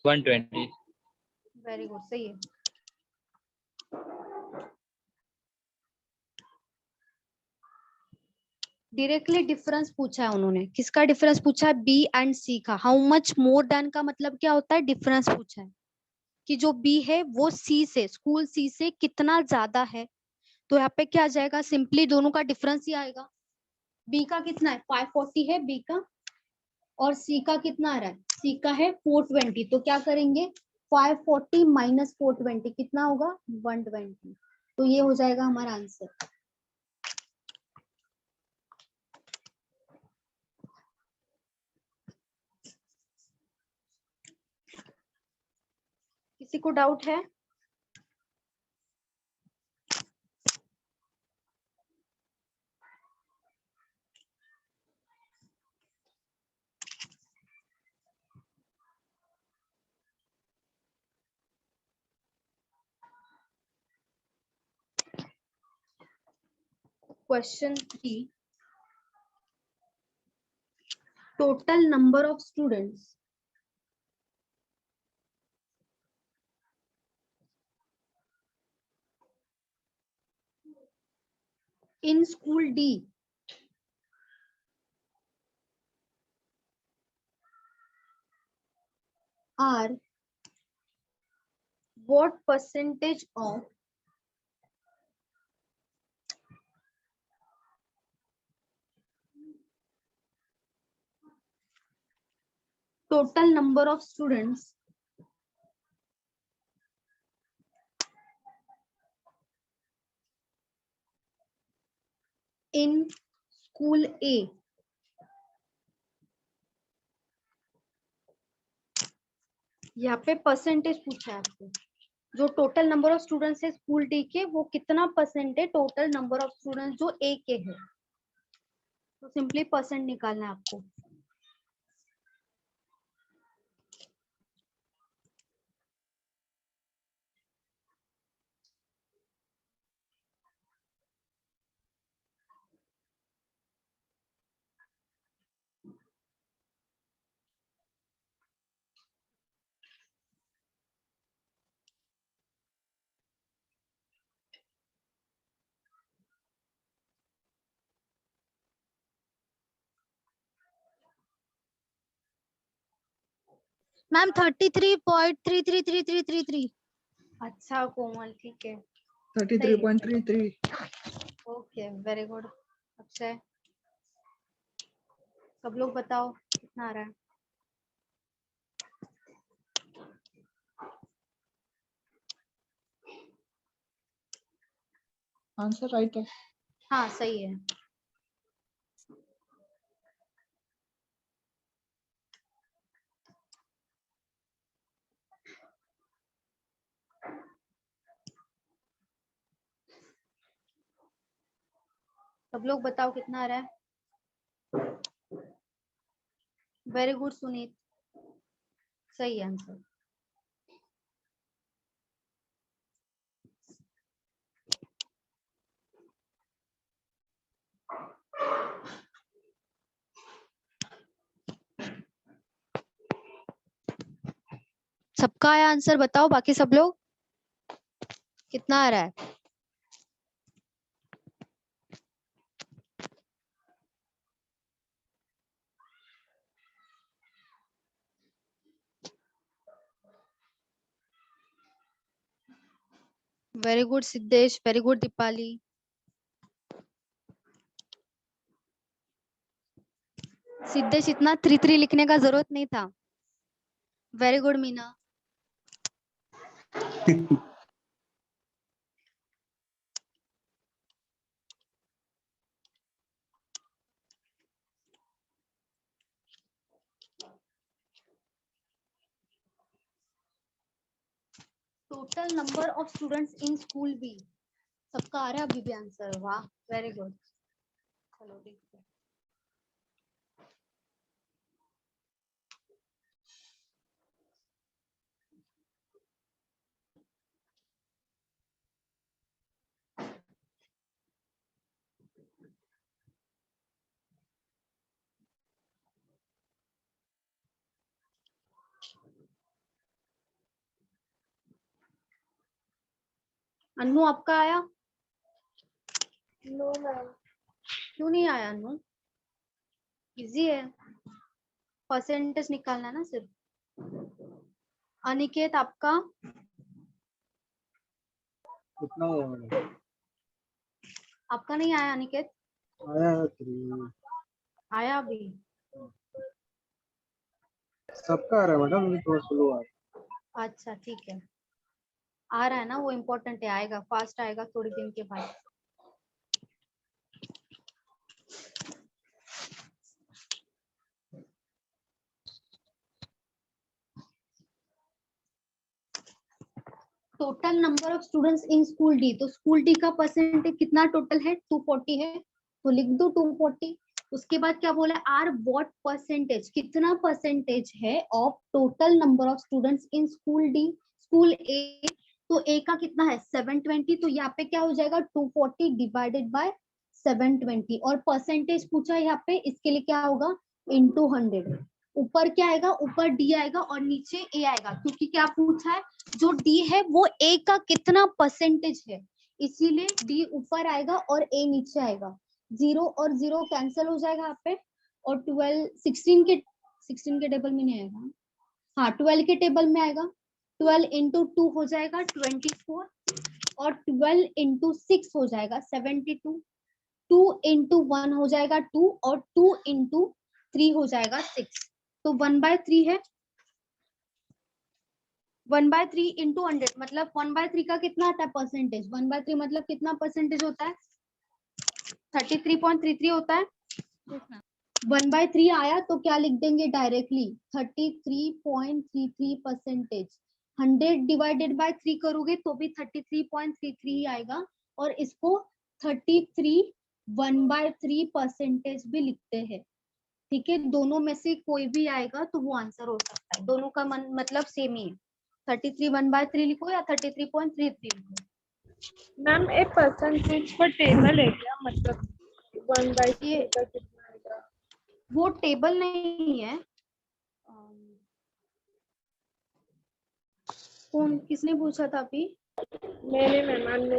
120. वेरी गुड, सही है। डायरेक्टली डिफरेंस पूछा है उन्होंने, किसका डिफरेंस पूछा है? बी एंड सी का। हाउ मच मोर देन का मतलब क्या होता है? डिफरेंस पूछा है कि जो बी है वो सी से, स्कूल सी से कितना ज्यादा है। तो यहाँ पे क्या आ जाएगा? सिंपली दोनों का डिफरेंस ही आएगा। बी का कितना है? 540 है बी का, और सी का कितना आ रहा है? सी का है 420। तो क्या करेंगे? 540 माइनस 420 कितना होगा? 120। तो ये हो जाएगा हमारा आंसर। किसी को डाउट है? Question 3. Total number of students in school D are what percentage of total number of students in school A? यहाँ पे परसेंटेज पूछा है आपको। जो टोटल नंबर ऑफ स्टूडेंट्स है स्कूल डी के, वो कितना परसेंट है टोटल नंबर ऑफ स्टूडेंट्स जो ए के है। तो सिंपली परसेंट निकालना है आपको। मैम 33.333333। अच्छा कोमल, ठीक है, 33.33. Okay, very good. अक्षय, सब लोग बताओ कितना आ रहा है? आंसर राइट है. हाँ सही है। सब लोग बताओ कितना आ रहा है? वेरी गुड सुनीत, सही आंसर। सबका आया आंसर? बताओ बाकी सब लोग कितना आ रहा है? Very good Siddhesh, very good Deepali. Siddhesh इतना 3 लिखने का जरूरत नहीं था। Very good Meena. Total number of students in school B, सबका आ रहा है अभी भी आंसर? वाह, वेरी गुड। चलो देखते हैं। अन्नू आपका आया? No ma'am. क्यों नहीं आया अन्नू? इजी है, परसेंटेज निकालना है ना सिर्फ। अनिकेत आपका? कितना हुआ मैडम? आपका नहीं आया अनिकेत? आया है 3। आया अभी? सबका आ रहा है मैडम, अभी थोड़ा स्लो आ रहा है। अच्छा ठीक है, आ रहा है ना, वो इम्पोर्टेंट है, आएगा फास्ट, आएगा थोड़ी दिन के बाद। Total number of students in school D, तो स्कूल डी का परसेंटेज कितना टोटल है? 240 है, तो लिख दो 240। उसके बाद क्या बोला? आर व्हाट परसेंटेज, कितना परसेंटेज है of total number of students in school D, school A. तो ए का कितना है? 720, तो यहाँ पे क्या हो जाएगा? 240 डिवाइडेड बाय 720, और परसेंटेज पूछा यहाँ पे, इसके लिए क्या होगा? इंटू 100। ऊपर क्या आएगा? ऊपर डी आएगा और नीचे ए आएगा, क्योंकि क्या पूछा है? जो डी है वो ए का कितना परसेंटेज है, इसीलिए डी ऊपर आएगा और ए नीचे आएगा। 0 और 0 कैंसिल हो जाएगा यहाँ पे, और 16 के टेबल में नहीं आएगा, हाँ 12 के टेबल में आएगा। 12 इंटू 2 हो जाएगा 24, और 12 इंटू 6 हो जाएगा 72। 2 इंटू 1 हो जाएगा 2, और 2 इंटू 3 हो जाएगा 6, तो 1/3 है। 1/3 इंटू 100 मतलब 1/3 का कितना आता है परसेंटेज? 1/3 मतलब कितना परसेंटेज होता है? 33.33 होता है। 1/3 आया तो क्या लिख देंगे डायरेक्टली? 33.33 परसेंटेज। 100 डिवाइडेड बाय 3 करोगे तो भी 33.33 ही आएगा, और इसको 33 1/3 परसेंटेज भी लिखते हैं। ठीक है, दोनों में से कोई भी आएगा तो वो आंसर हो सकता है, दोनों का मतलब सेम ही है। 33 1/3 लिखो या 33.33 लिखो। मैम एक परसेंटेज का टेबल है क्या? मतलब 1/3 का कितना आएगा? वो टेबल नहीं है। कौन, किसने पूछा था अभी? मैंने मेहमान ने।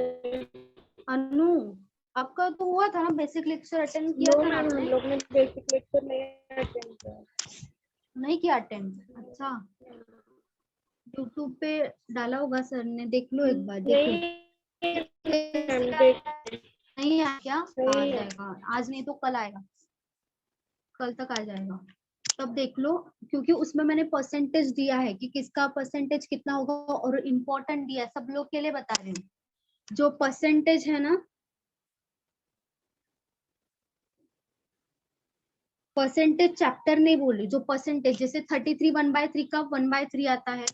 अनु, आपका तो हुआ था ना, बेसिक लेक्चर अटेंड किया नो था ना मैम, हम आपने? लोग ने बेसिक लेक्चर नहीं अटेंड किया। नहीं किया अटेंड? अच्छा, यूट्यूब पे डाला होगा सर ने, देख लो एक बार, देखो। नहीं आया क्या? आ जाएगा, आज नहीं तो कल आएगा, कल तक आ जाएगा, तब देख लो। क्योंकि उसमें मैंने परसेंटेज दिया है कि किसका परसेंटेज कितना होगा, और इम्पोर्टेंट दिया है, सब लोग के लिए बता रही हूँ। जो परसेंटेज है ना, परसेंटेज चैप्टर नहीं बोल रही, जो परसेंटेज, जैसे 33 1/3 का 1/3 आता है,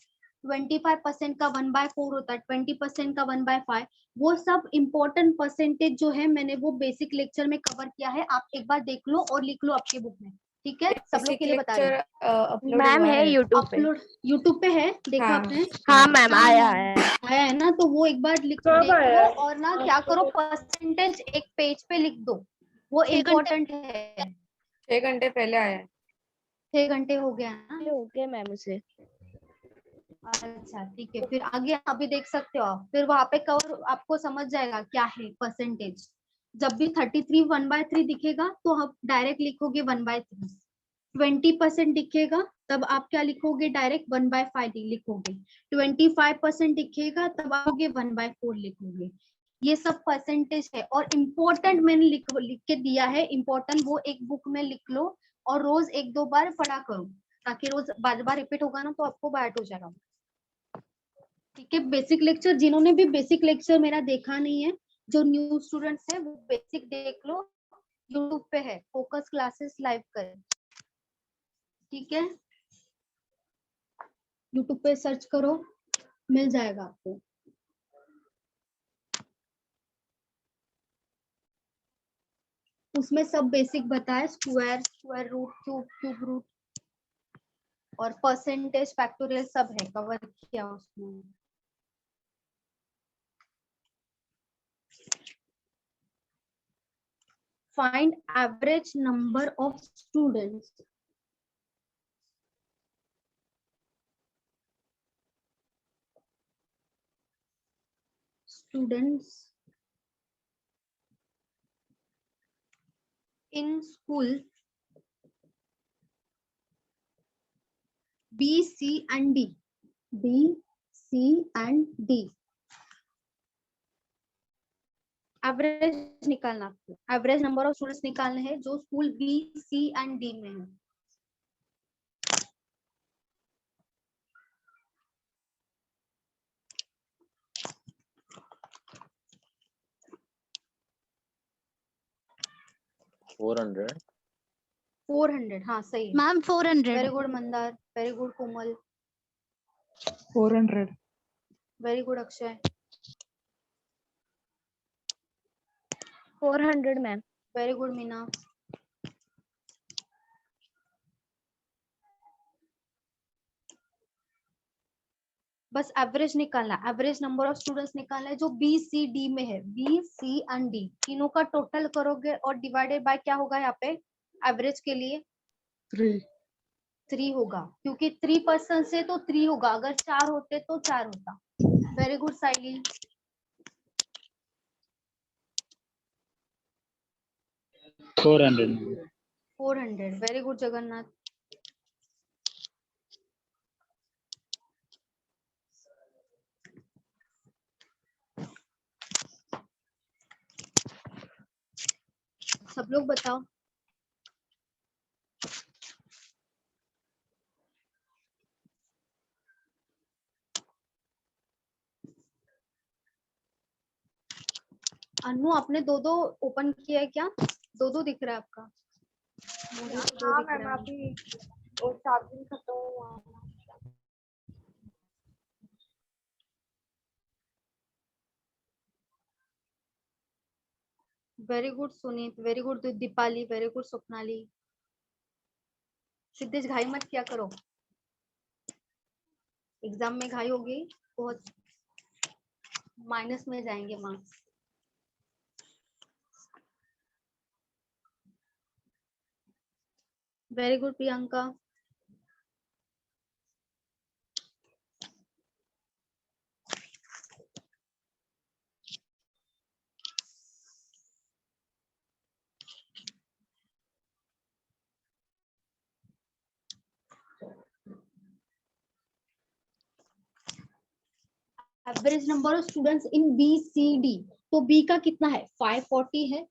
25% का 1/4 होता है, 20% का 1/5, वो सब इम्पोर्टेंट परसेंटेज जो है मैंने वो बेसिक लेक्चर में कवर किया है। आप एक बार देख लो और लिख लो आपके बुक में, ठीक है? सब लोग के लिए बता रही हूँ। मैम है यूट्यूब पे। अपलोड यूट्यूब पे है, देखा आपने? हाँ मैम, आया है। आया है ना, तो वो एक बार देख लो, और ना क्या करो, परसेंटेज एक पेज पे लिख दो, वो इम्पोर्टेंट है। 6 घंटे पहले आया है। 6 घंटे हो गया ना? हो गया मैम उसे। अच्छा ठीक है, फिर आगे अभी देख सकते हो आप, फिर वहां पे कवर आपको समझ जाएगा क्या है परसेंटेज। जब भी 33 1/3 दिखेगा तो आप डायरेक्ट लिखोगे 1/3। 20% दिखेगा तब आप क्या लिखोगे? डायरेक्ट 1/5 लिखोगे। 25% दिखेगा तब आओगे 1/4 लिखोगे। ये सब परसेंटेज है, और इम्पोर्टेंट मैंने लिख के दिया है, इम्पोर्टेंट वो एक बुक में लिख लो, और रोज 1-2 बार पढ़ा करो, ताकि रोज बार बार रिपीट होगा ना तो आपको बैठ हो जाएगा। ठीक है, बेसिक लेक्चर, जिन्होंने भी बेसिक लेक्चर मेरा देखा नहीं है, जो न्यू स्टूडेंट्स है, वो बेसिक देख लो, यूट्यूब पे है, फोकस क्लासेस लाइव करें। ठीक है, यूट्यूब पे सर्च करो मिल जाएगा आपको। उसमें सब बेसिक बताए, square, square root, cube, cube root और परसेंटेज, फैक्टोरियल सब है कवर किया उसमें। Find average number of students. Students in school B, C and D. B, C and D. Average निकालना, एवरेज नंबर ऑफ स्टूडेंट्स निकालने हैं जो school B, C and D में है। $400. 400, हाँ सही है ma'am 400। Very good Mandar, very good Komal, 400। Very good Akshay, 400 ma'am. Very good Meena, बस एवरेज निकालना, एवरेज नंबर ऑफ स्टूडेंट्स निकालना है जो B, C, D में है। B, C एंड D तीनों का टोटल करोगे और डिवाइडेड बाय क्या होगा यहाँ पे एवरेज के लिए 3 होगा, क्योंकि 3% से तो 3 होगा, अगर 4 होते तो 4 होता। वेरी गुड साइली, 400 वेरी गुड जगन्नाथ, सब लोग बताओ। अनु आपने दो दो ओपन किया है क्या? दो दो दिख रहा है आपका? मुझे तो दो हाँ दिख मैम, रहा है। अभी वो चार्जिंग खत्म हुआ है ना। Very good Sunit, very good Deepali, very good Swapnali. Siddhesh घाई मत किया करो, एग्जाम में घाई होगी बहुत माइनस में जाएंगे marks. Very good Priyanka, average number of students in B C D, तो बी का कितना है 540 है,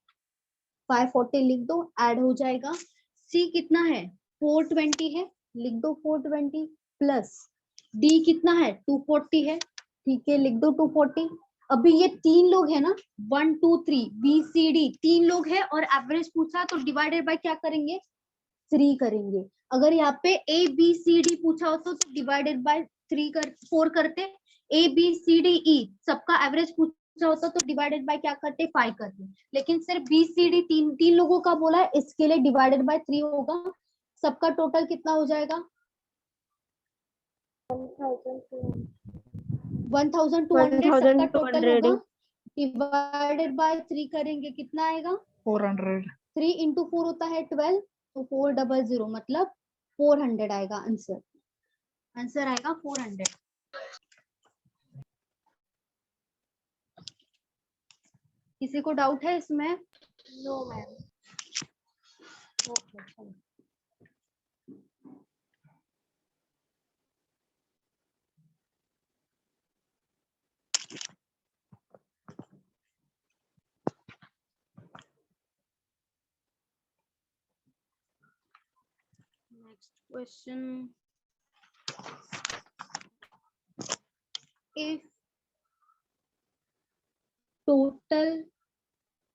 540 लिख दो, ऐड हो जाएगा। सी कितना है 420 है, लिख दो 420 प्लस डी कितना है 240 है, ठीक है लिख दो 240। अभी ये तीन लोग है ना 1 2 3 बी सी डी तीन लोग है और एवरेज पूछा तो डिवाइडेड बाय क्या करेंगे 3 करेंगे। अगर यहाँ पे ए बी सी डी पूछा होता तो डिवाइडेड बाय 4 करते। A B C D E सबका एवरेज पूछा होता तो डिवाइडेड बाय क्या करते 5 करते, लेकिन सिर्फ बी सी डी तीन लोगों का बोला है, इसके लिए डिवाइडेड बाय 3 होगा। सबका टोटल कितना हो जाएगा 1200, सबका टोटल होगा, डिवाइडेड बाय 3 करेंगे कितना आएगा 400। 3 इंटू 4 होता है 12, तो 400 मतलब 400 आएगा आंसर, आंसर आएगा 400। किसी को डाउट है इसमें? No ma'am. Okay, next question. If total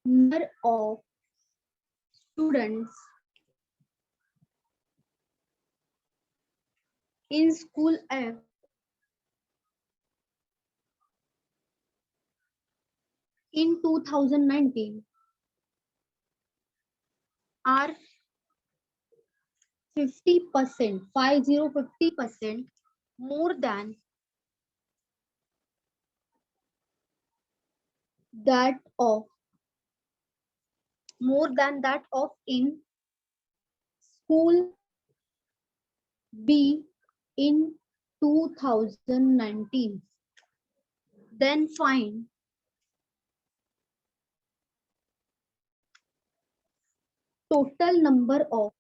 number of students in school F in 2019 are 50%, 50% more than that of in school B in 2019, then find total number of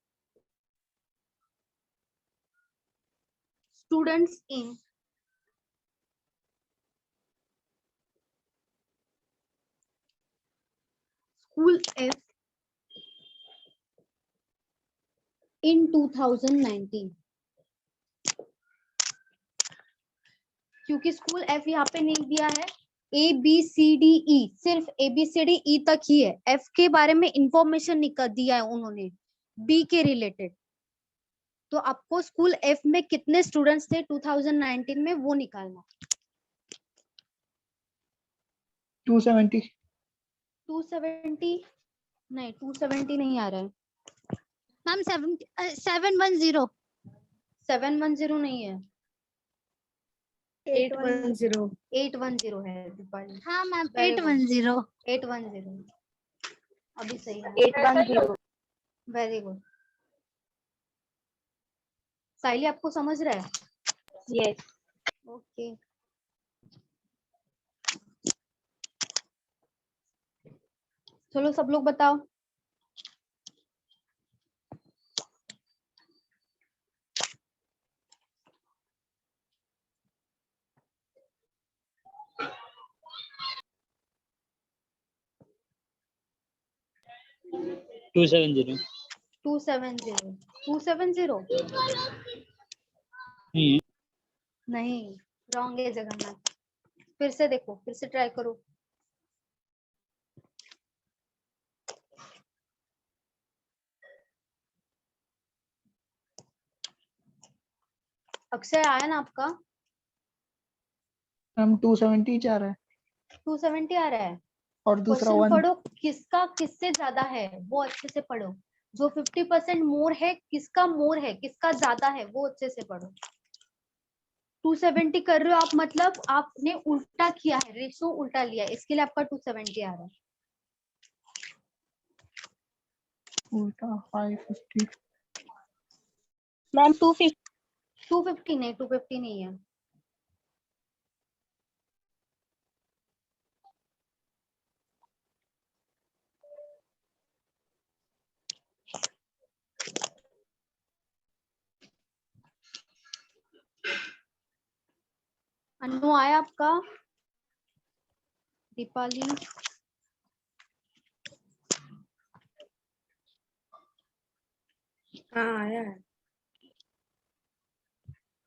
students in school F in 2019. क्योंकि school F यहाँ पे नहीं दिया है, ABCDE सिर्फ ABCDE तक ही है, F के बारे में इंफॉर्मेशन निकाल दिया है उन्होंने B के रिलेटेड। तो आपको स्कूल F में कितने स्टूडेंट्स थे 2019 में वो निकालना। 270 नहीं 270 नहीं आ रहा है मैम। 710 नहीं है, 810 है दीपाली। हाँ मैम, Very good. 810। 810 अभी सही है। 810। Very good. साइली आपको समझ रहा है? Yes. ओके। चलो सब लोग बताओ। टू सेवन जीरो 270 नहीं नहीं, रॉन्ग है जगन्नाथ। फिर से देखो, फिर से ट्राई करो। अक्षय आया ना आपका? हम 270 जा रहा है 270 आ रहा है। और दूसरा क्वेश्चन 1 पढ़ो, किसका किससे ज्यादा है वो अच्छे से पढ़ो। जो 50% मोर है, किसका मोर है, किसका ज्यादा है वो अच्छे से पढ़ो। 270 कर रहे हो आप, मतलब आपने उल्टा किया है, रेशो उल्टा लिया है, इसके लिए आपका 270 आ रहा है। उल्टा 550 मैम 250 250 नहीं है। अनु आया आपका? दीपाली हाँ आया है।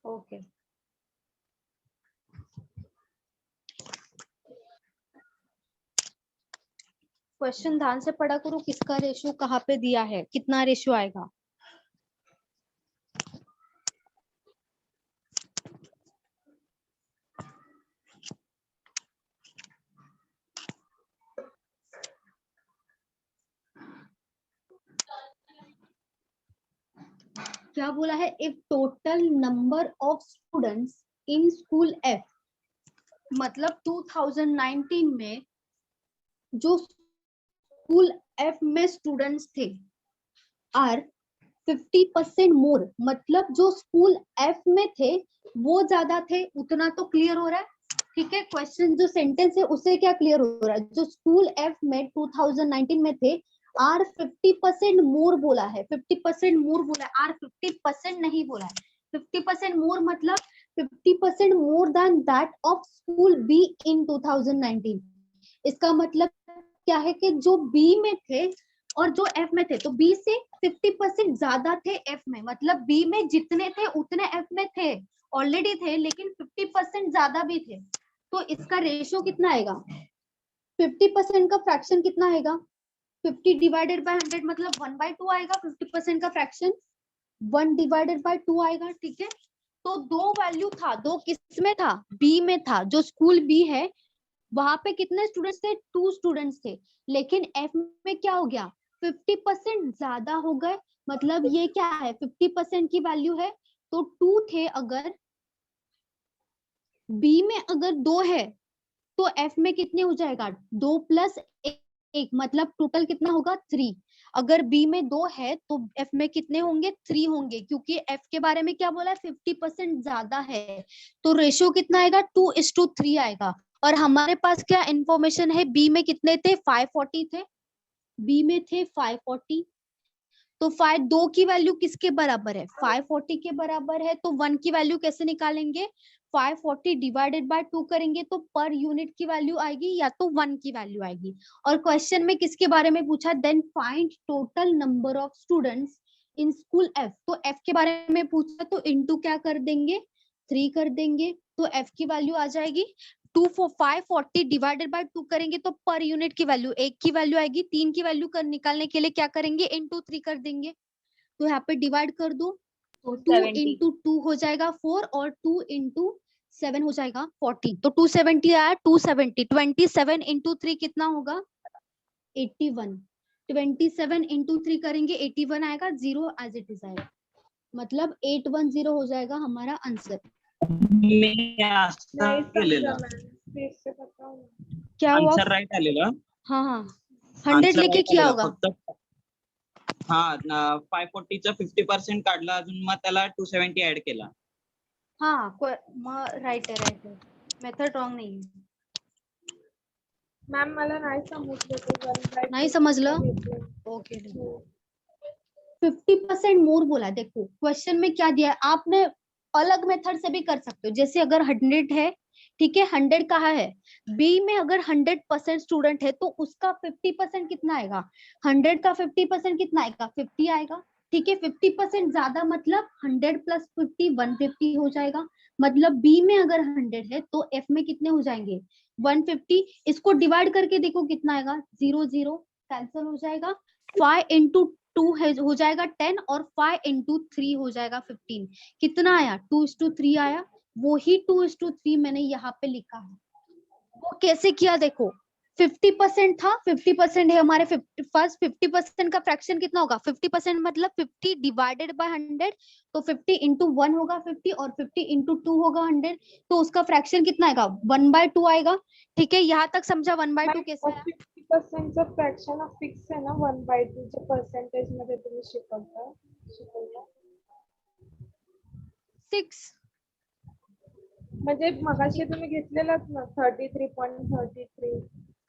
ओके। क्वेश्चन ध्यान से पढ़ा करो, किसका रेशियो कहाँ पे दिया है, कितना रेशियो आएगा। क्या बोला है? If total number of students in school F, मतलब 2019 में जो स्कूल F में स्टूडेंट्स थे आर 50% मोर, मतलब जो स्कूल F में थे वो ज्यादा थे, उतना तो क्लियर हो रहा है। ठीक है, क्वेश्चन जो सेंटेंस है उससे क्या क्लियर हो रहा है? जो स्कूल F में 2019 में थे आर 50% मोर बोला है, 50% मोर बोला है, आर 50% नहीं बोला है। 50% मोर मतलब 50% more than that of school be in 2019। इसका मतलब क्या है कि जो बी में थे और जो एफ में थे, तो बी से 50% ज्यादा थे एफ में, मतलब बी में जितने थे उतने एफ में थे, ऑलरेडी थे, लेकिन 50% ज्यादा भी थे। तो इसका रेशियो कितना आएगा? 50% का फ्रैक्शन कितना आएगा? 50 डिवाइडेड बाय 100 मतलब 1/2 आएगा। 50% का फ्रैक्शन 1 डिवाइडेड बाय 2 आएगा। ठीक है, तो दो वैल्यू था, दो किस में था? बी में था। जो स्कूल बी है वहां पे कितने स्टूडेंट्स थे, 2 स्टूडेंट्स थे, लेकिन एफ में क्या हो गया, 50% ज्यादा हो गए, मतलब ये क्या है, 50% की वैल्यू है, तो 2 थे अगर, बी में अगर 2 है तो एफ में कितने हो जाएगा, 2 प्लस 1, मतलब टोटल कितना होगा, 3। अगर बी में 2 है तो एफ में कितने होंगे, 3 होंगे, क्योंकि एफ के बारे में क्या बोला है, 50% ज्यादा है, तो रेशियो कितना आएगा, 2:3 आएगा। और हमारे पास क्या इंफॉर्मेशन है, बी में कितने थे, 540 थे, बी में थे 540, तो 2 की वैल्यू किसके बराबर है, 540 के बराबर है, तो 1 की वैल्यू कैसे निकालेंगे, 540 डिवाइडेड बाय 2 करेंगे तो पर यूनिट की वैल्यू आएगी या तो 1 की वैल्यू आएगी। और क्वेश्चन में किसके बारे में पूछा, then find total number of students in school F, तो एफ के बारे में पूछा तो इनटू क्या कर देंगे, 3 कर देंगे, तो एफ की वैल्यू आ जाएगी 540 डिवाइडेड बाय 2 करेंगे तो पर यूनिट की वैल्यू 1 की वैल्यू आएगी, 3 की वैल्यू कर निकालने के लिए क्या करेंगे, इनटू 3 कर देंगे, तो यहाँ पे डिवाइड कर दो, 2 इंटू 2 हो जाएगा 4 और 2 इंटू 7 हो जाएगा 40, तो 270 आया, 270, 27 इंटू 3 कितना होगा, 81, 27 इंटू 3 करेंगे 81 आएगा, 0 एज इट इज आएगा, मतलब 810 हो जाएगा हमारा आंसर। क्या हुआ, आन्सर राइट आलेला, हाँ हाँ 100 लेके किया होगा, फक्त हा 540 चा 50% काढला, अजून मग त्याला 270 ऍड केला. हाँ राइट है, मेथड रॉन्ग नहीं है। मॅम मला नाही समजलं ते नहीं समझलं, ओके 50% मोर बोला, देखो क्वेश्चन में क्या दिया है, आपने अलग मेथड से भी कर सकते हो, जैसे अगर 100 है, ठीक है, 100 कहा है, बी में अगर 100% स्टूडेंट है तो उसका 50% कितना आएगा, 100 का 50% कितना आएगा, 50 आएगा, ठीक है, 50% ज्यादा मतलब 100 प्लस 50 150 हो जाएगा, मतलब बी में अगर 100 है तो एफ में कितने हो जाएंगे, 150, इसको डिवाइड करके देखो कितना आएगा, 0 0 कैंसिल हो जाएगा, 5 इंटू 2 हो जाएगा 10 और 5 इंटू 3 हो जाएगा 15, कितना आया, 2:3 आया, वो ही 2:3 मैंने यहाँ पे लिखा है। वो कैसे किया देखो, 50% था, 50% है हमारे, 50% का फ्रैक्शन कितना होगा, 50% मतलब 50 डिवाइडेड बाय 100, तो 50 इंटू 1 होगा 50 और 50 इंटू 2 होगा 100, तो उसका फ्रैक्शन कितना आएगा, 1/2 आएगा, ठीक है, यहाँ तक समझा 1/2 कैसे आया, 50% फ्रॅक्शन फिक्स आहे ना, 1/2 चे पर्सेंटेज मध्ये तुम्ही शिकवता 6 म्हणजे मगाशी तुम्ही घेतलेलात ना 33.33,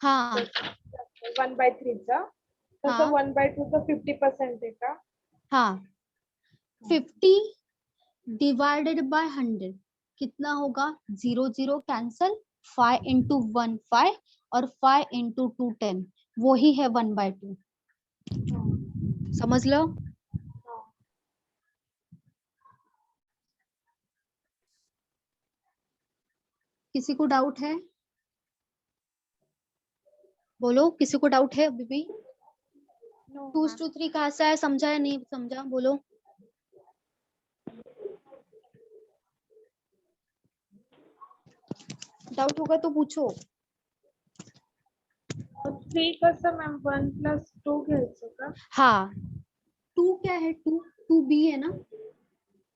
हाँ 1/3 चा, तसं 1/2 चा 50% आहे का, हाँ 50 डिवाइडेड बाय 100 कितना होगा, 0 0 कैंसल, 5 इंटू 1 5 और 5 इंटू 2 10, वो ही है 1/2, समझ लो। किसी को डाउट है, बोलो, किसी को डाउट है अभी भी, 2:3 कहाँ से आया, समझा या नहीं समझा, बोलो। डाउट होगा तो पूछो। 3 कसं मॅम 1+2 घ्यायचं का, हाँ 2 क्या है, 2 बी है ना,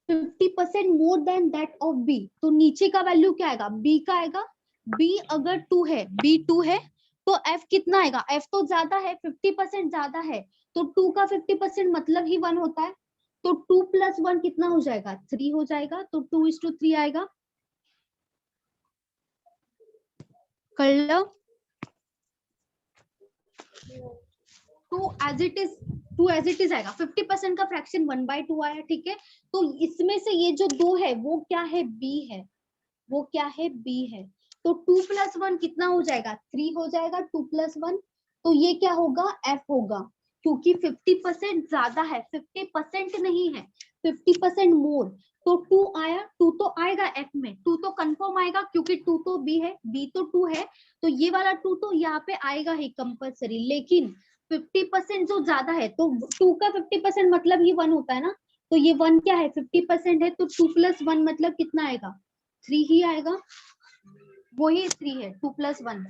50% more than that of B, तो नीचे का वैल्यू क्या आएगा, बी का आएगा, बी अगर 2 है, बी 2 है तो एफ कितना आएगा, एफ तो ज्यादा है, 50% ज्यादा है, तो 2 का 50% मतलब ही 1 होता है, तो 2 + 1 कितना हो जाएगा, 3 हो जाएगा, तो 2:3 आएगा, कर लो। 2 एज इट इज आएगा, 50% का फ्रैक्शन 1/2 आया, ठीक है, तो इसमें से ये जो 2 है वो क्या है, बी है, वो क्या है, बी है, तो 2 + 1 कितना हो जाएगा, 3 हो जाएगा, 2 + 1, तो ये क्या होगा, एफ होगा, क्योंकि 50% ज्यादा है, 50% नहीं है, 50% मोर, तो 2 आया, 2 तो आएगा एफ में, 2 तो कंफर्म आएगा क्योंकि 2 तो बी है, बी तो 2 है, तो ये वाला 2 तो यहाँ पे आएगा ही कंपल्सरी, लेकिन 50% जो ज्यादा है, तो 2 का 50% मतलब ही 1 होता है ना, तो ये 1 क्या है, 50% है, तो 2 + 1 मतलब कितना आएगा, 3 ही आएगा, वही 3 है, 2 + 1।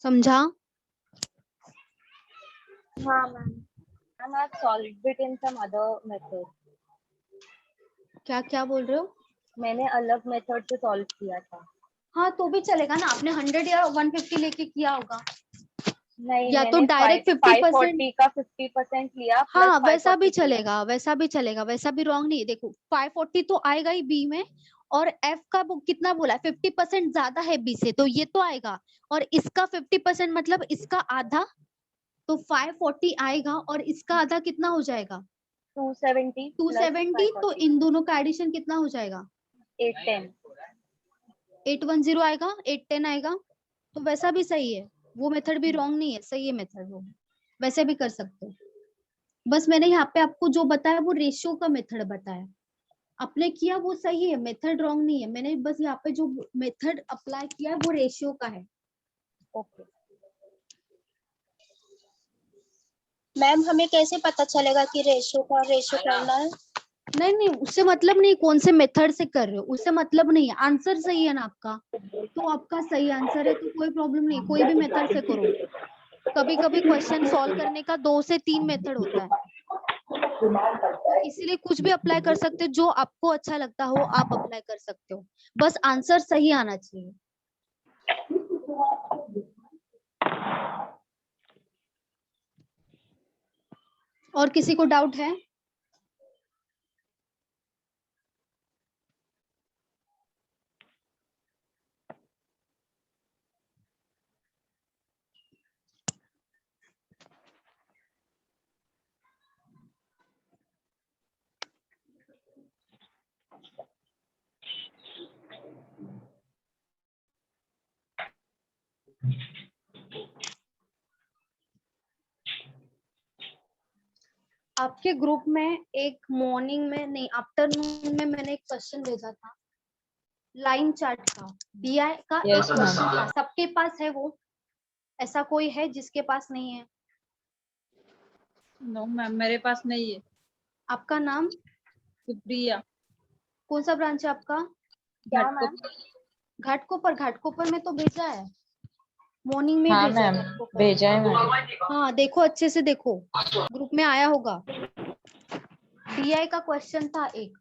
समझा? हाँ ma'am, I have solved it in some other method. क्या क्या बोल रहे हो? मैंने अलग मेथड से सॉल्व किया था। हाँ तो भी चलेगा ना, आपने 100 या 150 लेके किया होगा। नहीं, या तो मैंने डायरेक्ट 50% 540 का 50% लिया। हाँ plus वैसा भी 540 किया। चलेगा, वैसा भी चलेगा, वैसा भी रॉन्ग नहीं है। देखो 540 तो आएगा ही बी में, और एफ का वो कितना बोला है, 50% ज्यादा है बी से, तो ये तो आएगा। और इसका 50% मतलब इसका आधा, तो 540 आएगा, और इसका आधा कितना हो जाएगा? 270 plus 270। तो 540, इन दोनों का एडिशन कितना हो जाएगा? 810। 810 आएगा, 810 आएगा। तो वैसा भी सही है, वो मेथड भी रॉन्ग नहीं है, सही है मेथड, वो वैसे भी कर सकते हो। बस मैंने यहाँ पे आपको जो बताया वो रेशियो का मेथड बताया, आपने किया वो सही है, मेथड रॉन्ग नहीं है। मैंने बस यहाँ पे जो मेथड अप्लाई किया है वो रेशियो का है। ओके मैम, हमें कैसे पता चलेगा कि रेशियो करना है? नहीं नहीं, उससे मतलब नहीं कौन से मेथड से कर रहे हो, उससे मतलब नहीं है। आंसर सही है ना आपका, तो आपका सही आंसर है, तो कोई प्रॉब्लम नहीं, कोई भी मेथड से करो। कभी कभी क्वेश्चन सॉल्व करने का 2 से 3 मेथड होता है, तो इसीलिए कुछ भी अप्लाई कर सकते हो, जो आपको अच्छा लगता हो आप अप्लाई कर सकते हो, बस आंसर सही आना चाहिए। और किसी को डाउट है? आपके ग्रुप में एक मॉर्निंग में नहीं, आफ्टरनून में मैंने एक क्वेश्चन भेजा था लाइन चार्ट का, बीआई का। एक क्वेश्चन था, सबके पास है वो? ऐसा कोई है जिसके पास नहीं है? नो मैम, मेरे पास नहीं है। आपका नाम? सुप्रिया। कौन सा ब्रांच है आपका? क्या मैम? घाटकोपर। घाटकोपर में तो भेजा है, मॉर्निंग में हाँ भेजा है मैम, घाटकोपर। भेजा है मैंने। हाँ देखो, अच्छे से देखो, ग्रुप में आया होगा। बीआई का क्वेश्चन था एक,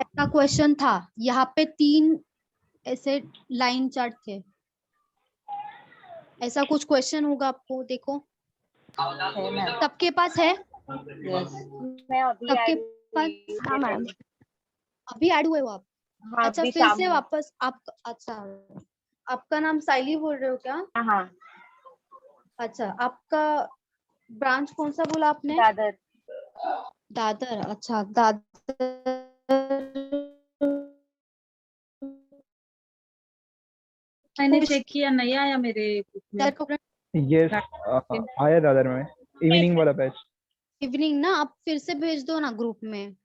ऐसा क्वेश्चन था, यहाँ पे 3 ऐसे लाइन चार्ट थे, ऐसा कुछ क्वेश्चन होगा आपको, देखो है मैम। सबके पास है? यस। मैं अभी सबके ऐड पास? हाँ मैम। अभी ऐड हुए हो आप? हाँ, अच्छा अभी फिर शाम से में। वापस आप, अच्छा आपका नाम साइली बोल रहे हो क्या? हाँ। अच्छा, आपका ब्रांच कौन सा बोला आपने? दादर। दादर। अच्छा दादर, मैंने चेक किया, नहीं आया मेरे ग्रुप में। यस, आया दादर में इवनिंग वाला बैच। इवनिंग ना, आप फिर से भेज दो ना ग्रुप में,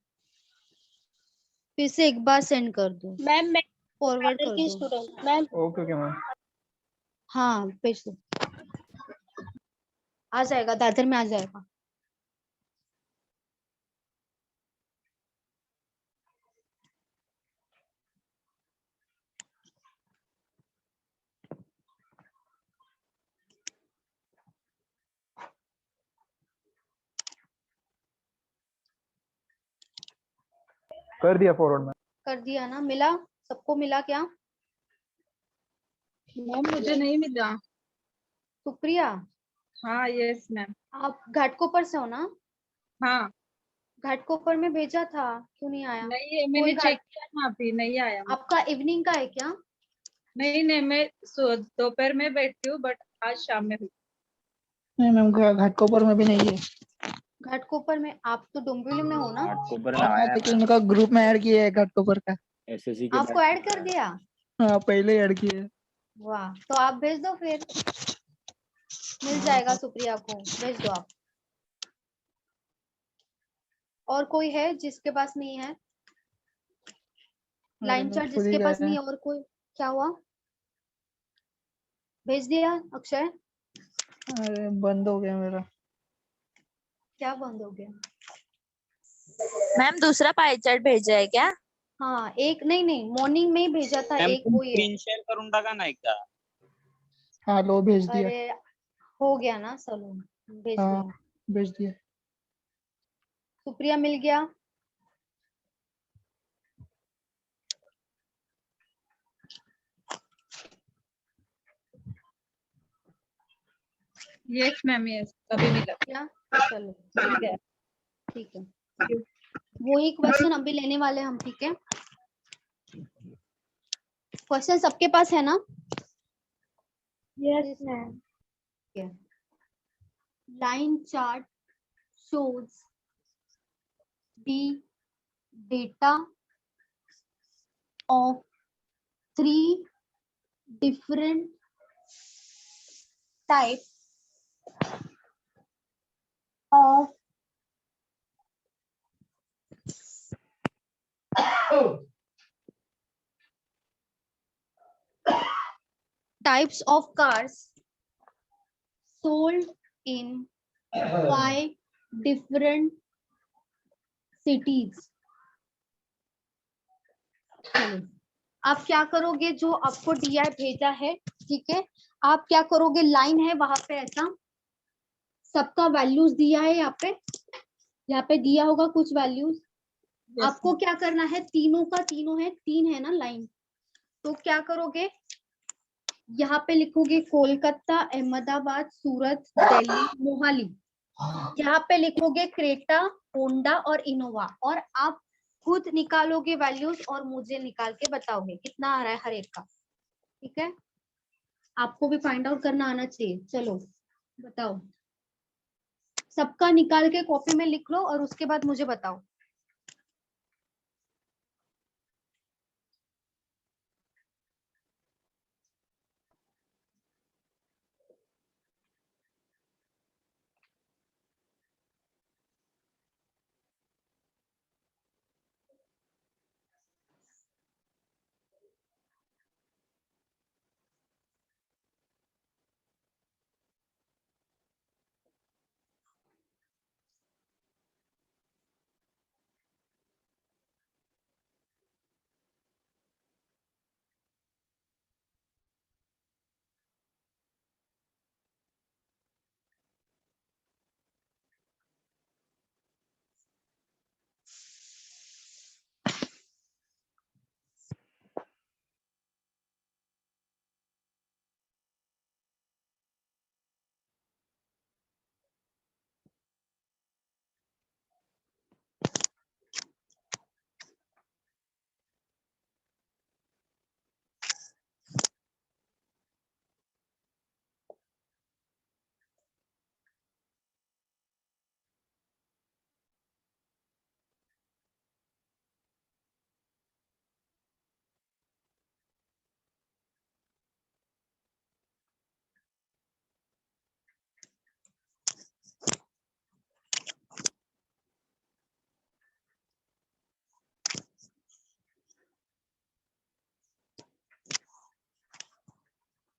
फिर से एक बार सेंड कर दो, मैम मैं फॉरवर्ड दादर कर की दो। Student ma'am. Okay okay ma'am. हाँ भेज दो, आ जाएगा, दादर में आ जाएगा। कर दिया फॉरवर्ड में। कर दिया ना? मिला सबको? मिला क्या? मैम मुझे नहीं मिला। सुप्रिया, हाँ यस मैम। आप घाटकोपर से हो ना? हाँ। घाटकोपर में भेजा था, क्यों नहीं आया? नहीं है, मैंने चेक किया था, अभी नहीं आया। आपका इवनिंग का है क्या? नहीं नहीं, मैं दोपहर में बैठती हूँ, बट आज शाम में हुई। नहीं मैम, घाटकोपर में भी नहीं है। घाटकोपर में? आप तो डोंबिवली में हो ना? घाटकोपर में आया है लेकिन उनका ग्रुप में ऐड किया है घाटकोपर का। एसएससी के आपको बाद। ऐड कर दिया? हाँ, पहले ही ऐड किया है। वाह, तो आप भेज दो, फिर मिल जाएगा सुप्रिया को, भेज दो आप। और कोई है जिसके पास नहीं है लाइन चार्ट? खुद ही जिसके गया पास है। नहीं है, और कोई? क्या हुआ? भेज दिया अक्षय? अरे बंद हो गया मेरा। क्या बंद हो गया? मैम दूसरा पाई चार्ट भेजा है क्या? हाँ एक नहीं मॉर्निंग में ही भेजा था मैम एक, तुम्ही वो ये स्क्रीन शेअर करून टाका ना एकदा. हाँ लो भेज दिया. अरे हो गया ना, चलो भेज हाँ दिया। भेज दिया. सुप्रिया मिल गया। यस मैम, यस अभी मिला। क्या? चलो मिल गया। ठीक है, वही क्वेश्चन अभी लेने वाले हम, ठीक है। क्वेश्चन सबके पास है ना? Yes ma'am. line chart shows the data of 3 different types of cars sold in 5 different cities. चलो, आप क्या करोगे, जो आपको DI भेजा है, ठीक है, आप क्या करोगे, लाइन है वहां पे ऐसा, सबका वैल्यूज दिया है यहाँ पे दिया होगा कुछ वैल्यूज। आपको क्या करना है, तीनों का तीनों है, 3 है ना लाइन, तो क्या करोगे, यहाँ पे लिखोगे कोलकाता, अहमदाबाद, सूरत, दिल्ली, मोहाली। यहाँ पे लिखोगे क्रेटा, होंडा और इनोवा, और आप खुद निकालोगे वैल्यूज और मुझे निकाल के बताओगे कितना आ रहा है हर एक का, ठीक है। आपको भी फाइंड आउट करना आना चाहिए। चलो बताओ, सबका निकाल के कॉपी में लिख लो और उसके बाद मुझे बताओ।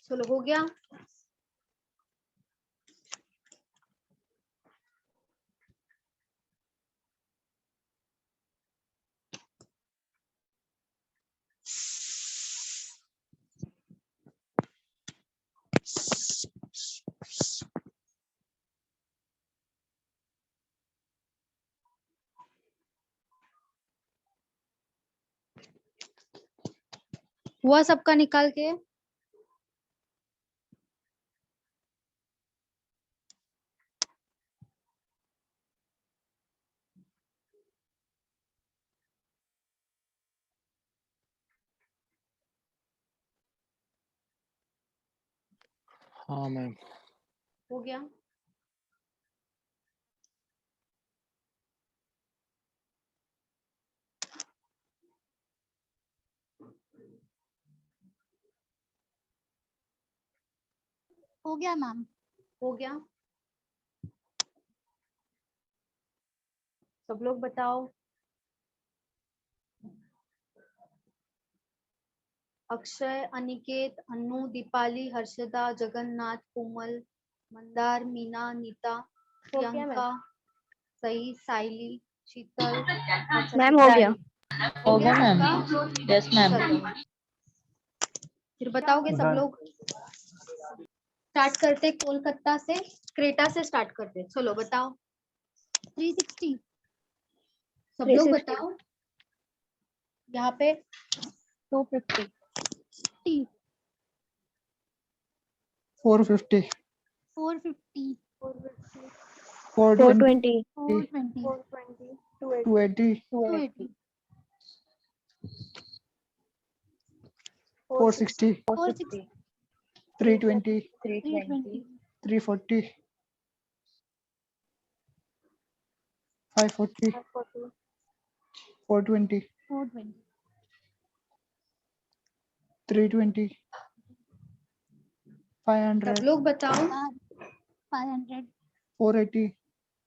चलो हो गया। हुआ सबका निकाल के? हाँ मैम। हो गया। हो गया मैम। हो गया। सब लोग बताओ। अक्षय, अनिकेत, अनु, दीपाली, हर्षदा, जगन्नाथ, कोमल, मंदार, मीना, नीता, हो गया मैम। प्रियंका, सही, साइली, शीतल, अच्छा मैम हो गया। हो गया मैम। सबका? Yes ma'am. चलो फिर बताओगे सब लोग। स्टार्ट करते कोलकाता से, क्रेटा से स्टार्ट करते, चलो बताओ। 360, सब लोग 360, बताओ। यहाँ पे 250, 450, 450, 420, 420, 420, 280, 280, 460, 460, 320, 320, 340, 540, 420, 420, 320, 500, सब लोग बताओ। 500, 480,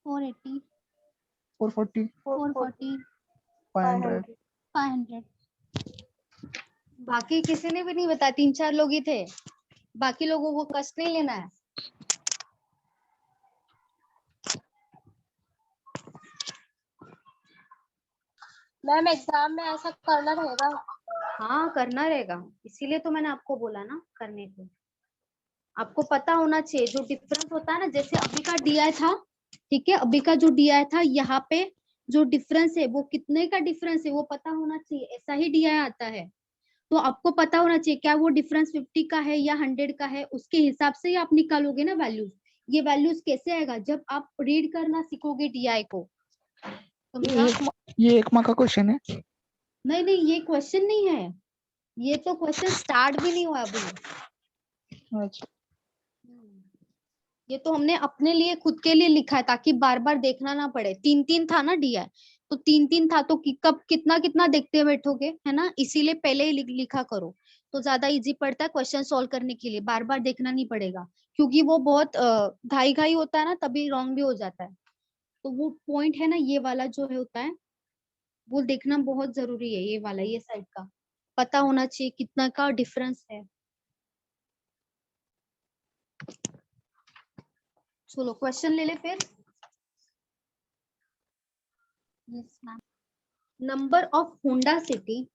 480, 440, 440, 500. 500. बाकी किसी ने भी नहीं बताया, 3-4 लोग ही थे। बाकी लोगों को कष्ट नहीं लेना है। मैम एग्जाम में ऐसा करना रहेगा? हाँ करना रहेगा, इसीलिए तो मैंने आपको बोला ना करने को। आपको पता होना चाहिए जो डिफरेंस होता है ना, जैसे अभी का DI था, ठीक है, अभी का जो DI था यहाँ पे जो डिफरेंस है वो कितने का डिफरेंस है वो पता होना चाहिए, ऐसा ही DI आता है। तो आपको पता होना चाहिए क्या वो डिफरेंस 50 का है या 100 का है, उसके हिसाब से ही आप निकालोगे ना वैल्यूज। ये वैल्यूज कैसे आएगा, जब आप रीड करना सीखोगे DI को, समझा? ये एक मार्क का क्वेश्चन है। नहीं नहीं, ये क्वेश्चन नहीं है, ये तो क्वेश्चन स्टार्ट भी नहीं हुआ अभी। अच्छा, ये तो हमने अपने लिए खुद के लिए लिखा है ताकि बार बार देखना ना पड़े। 3-3 था ना DI, तो 3-3 था तो कब कितना कितना देखते बैठोगे, है ना, इसीलिए पहले ही लिखा करो तो ज्यादा इजी पड़ता है क्वेश्चन सॉल्व करने के लिए, बार बार देखना नहीं पड़ेगा। क्योंकि वो बहुत घाई घाई होता है ना, तभी रॉन्ग भी हो जाता है। तो वो पॉइंट है ना, ये वाला जो है होता है वो देखना बहुत जरूरी है, ये वाला, ये साइड का पता होना चाहिए कितना का डिफरेंस है। चलो क्वेश्चन ले ले फिर। Yes, ma'am. Number of Honda City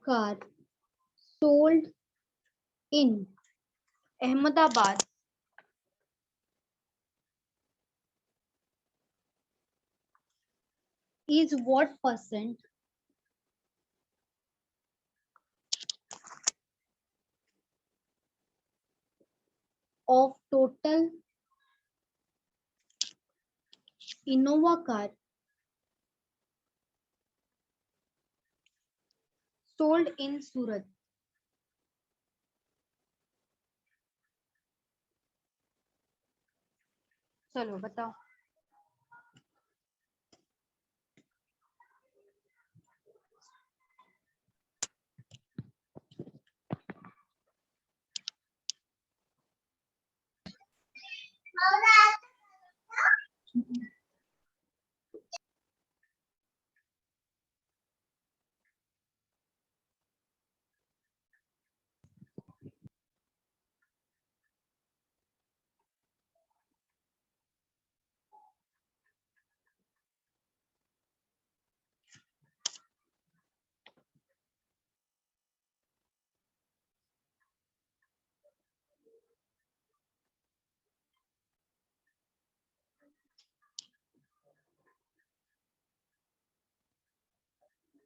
car sold in Ahmedabad is what percent of total Innova car sold in Surat? चलो बताओ।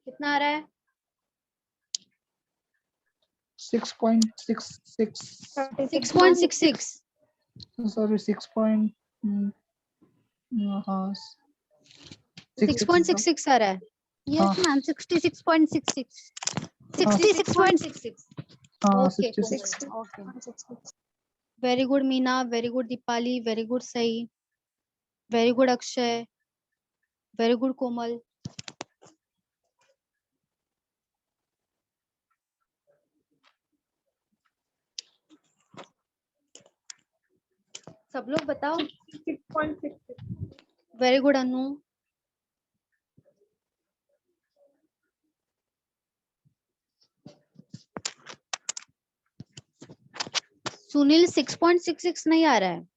कितना आ रहा है? 6.66. 6.66। Sorry, 6. हाँ, 6.66 आ रहा है। Yes, ma'am. 66.66. 66.66। हाँ, okay 66. Okay, very good Meena, very good Deepali, very good Sai, very good Akshay, very good Komal. सब लोग बताओ। 6.66. वेरी गुड अनु। सुनील 6.66 नहीं आ रहा है।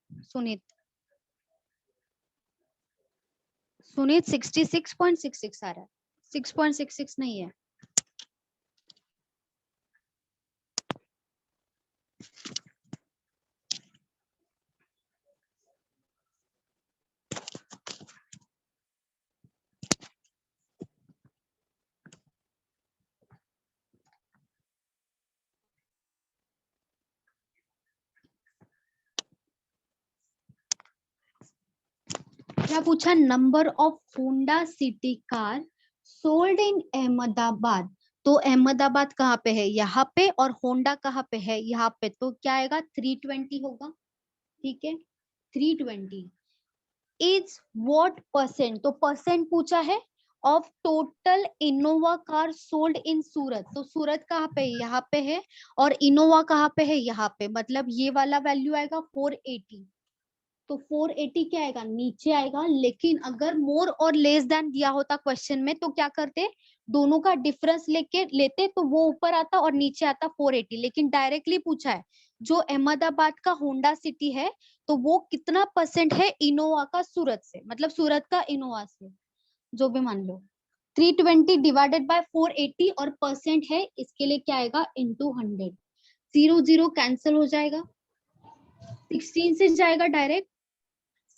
सुनीत 66.66 आ रहा है, 6.66 नहीं है। क्या पूछा? Number of Honda city car sold इन अहमदाबाद। तो अहमदाबाद कहाँ पे है? यहाँ पे। और होंडा कहाँ पे है? यहाँ पे। तो क्या आएगा? 320 होगा। ठीक है, 320 इज व्हाट परसेंट? तो परसेंट पूछा है of total Innova car sold in Surat. तो सूरत कहाँ पे? यहाँ पे है। और इनोवा कहाँ पे है? यहाँ पे। मतलब ये वाला वैल्यू आएगा 480। तो 480 क्या आएगा? नीचे आएगा। लेकिन अगर मोर और लेस देन दिया होता क्वेश्चन में तो क्या करते? दोनों का डिफरेंस लेते तो वो ऊपर आता और नीचे आता 480। लेकिन डायरेक्टली पूछा है जो अहमदाबाद का होंडा सिटी है तो वो कितना परसेंट है इनोवा का सूरत से, मतलब सूरत का इनोवा से, जो भी मान लो। 320 डिवाइडेड बाय 480 और परसेंट है, इसके लिए क्या आएगा? इंटू 100। 0 0 कैंसिल हो जाएगा, 16 से जाएगा डायरेक्ट।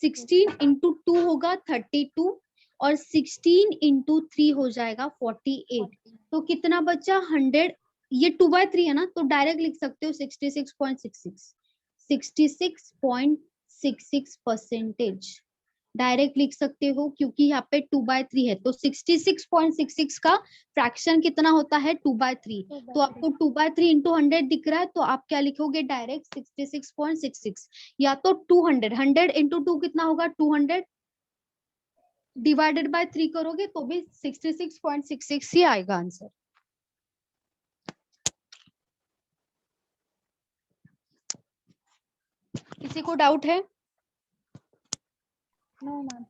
16 इंटू 2 होगा 32 और 16 इंटू 3 हो जाएगा 48। तो कितना बचा? 100। ये 2/3 है ना, तो डायरेक्ट लिख सकते हो 66.66। 66.66% डायरेक्ट लिख सकते हो क्योंकि यहाँ पे 2/3 है। तो 66.66 का फ्रैक्शन कितना होता है? 2/3। तो आपको 2/3 इंटू 100 दिख रहा है, तो आप क्या लिखोगे? डायरेक्ट 66.66 या तो 200। 100 इंटू 2 कितना होगा? 200 डिवाइडेड बाय 3 करोगे तो भी 66.66 ही आएगा आंसर। किसी को डाउट है? No ma'am.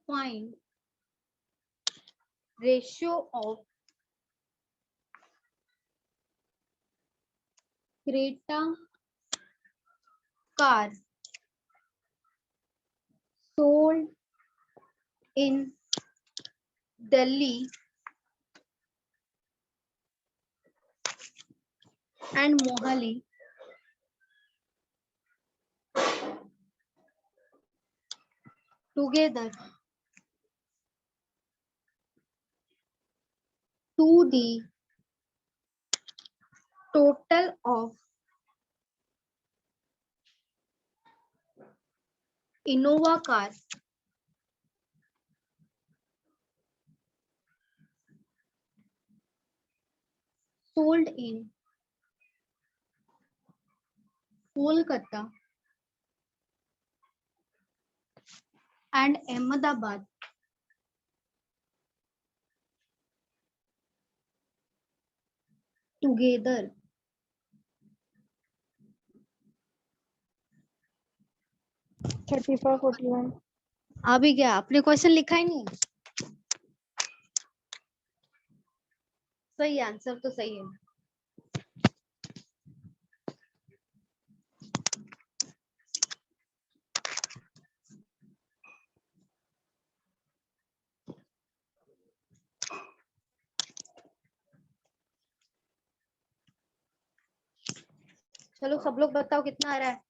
Find ratio of Creta car sold in Delhi and Mohali together to the total of Innova car sold in Kolkata and Ahmedabad together. आ भी गया? आपने क्वेश्चन लिखा ही नहीं? सही आंसर तो सही है। चलो सब लोग बताओ कितना आ रहा है?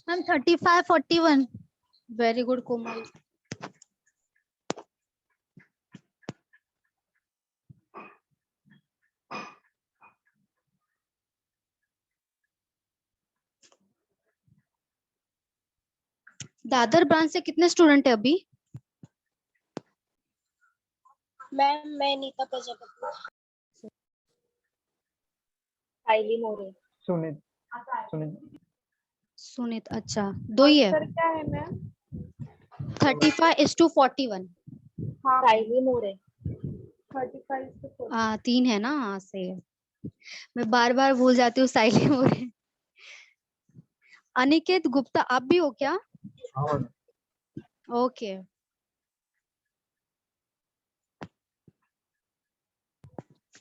मैम 3541। वेरी गुड कोमल। दादर ब्रांच से कितने स्टूडेंट है अभी? मैम मैं नीता प्रजापति। साइली मोरे। सुनीत। सुनीत। अच्छा, दो ही है। आंसर क्या है मैम? 35:41। Saili more. 35 to 40. हाँ 3 है ना, हाँ सही है। मैं बार बार भूल जाती हूँ, साइलेंट हो रहे। अनिकेत गुप्ता आप भी हो क्या? हाँ मैडम। ओके।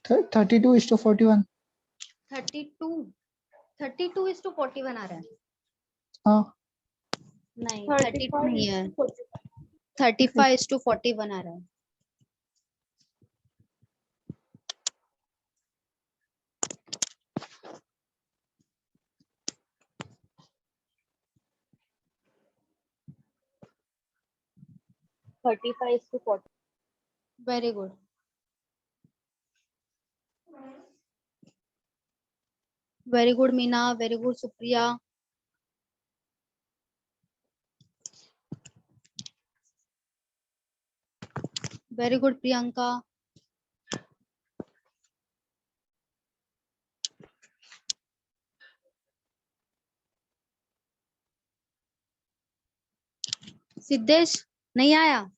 तो 32:41। 32:41 आ रहा है। हाँ नहीं 32 35 नहीं है, to 40. 35:41 आ रहा है। Very good. Very good Meena, very good Supriya. Very good Priyanka. Siddhesh नहीं आया?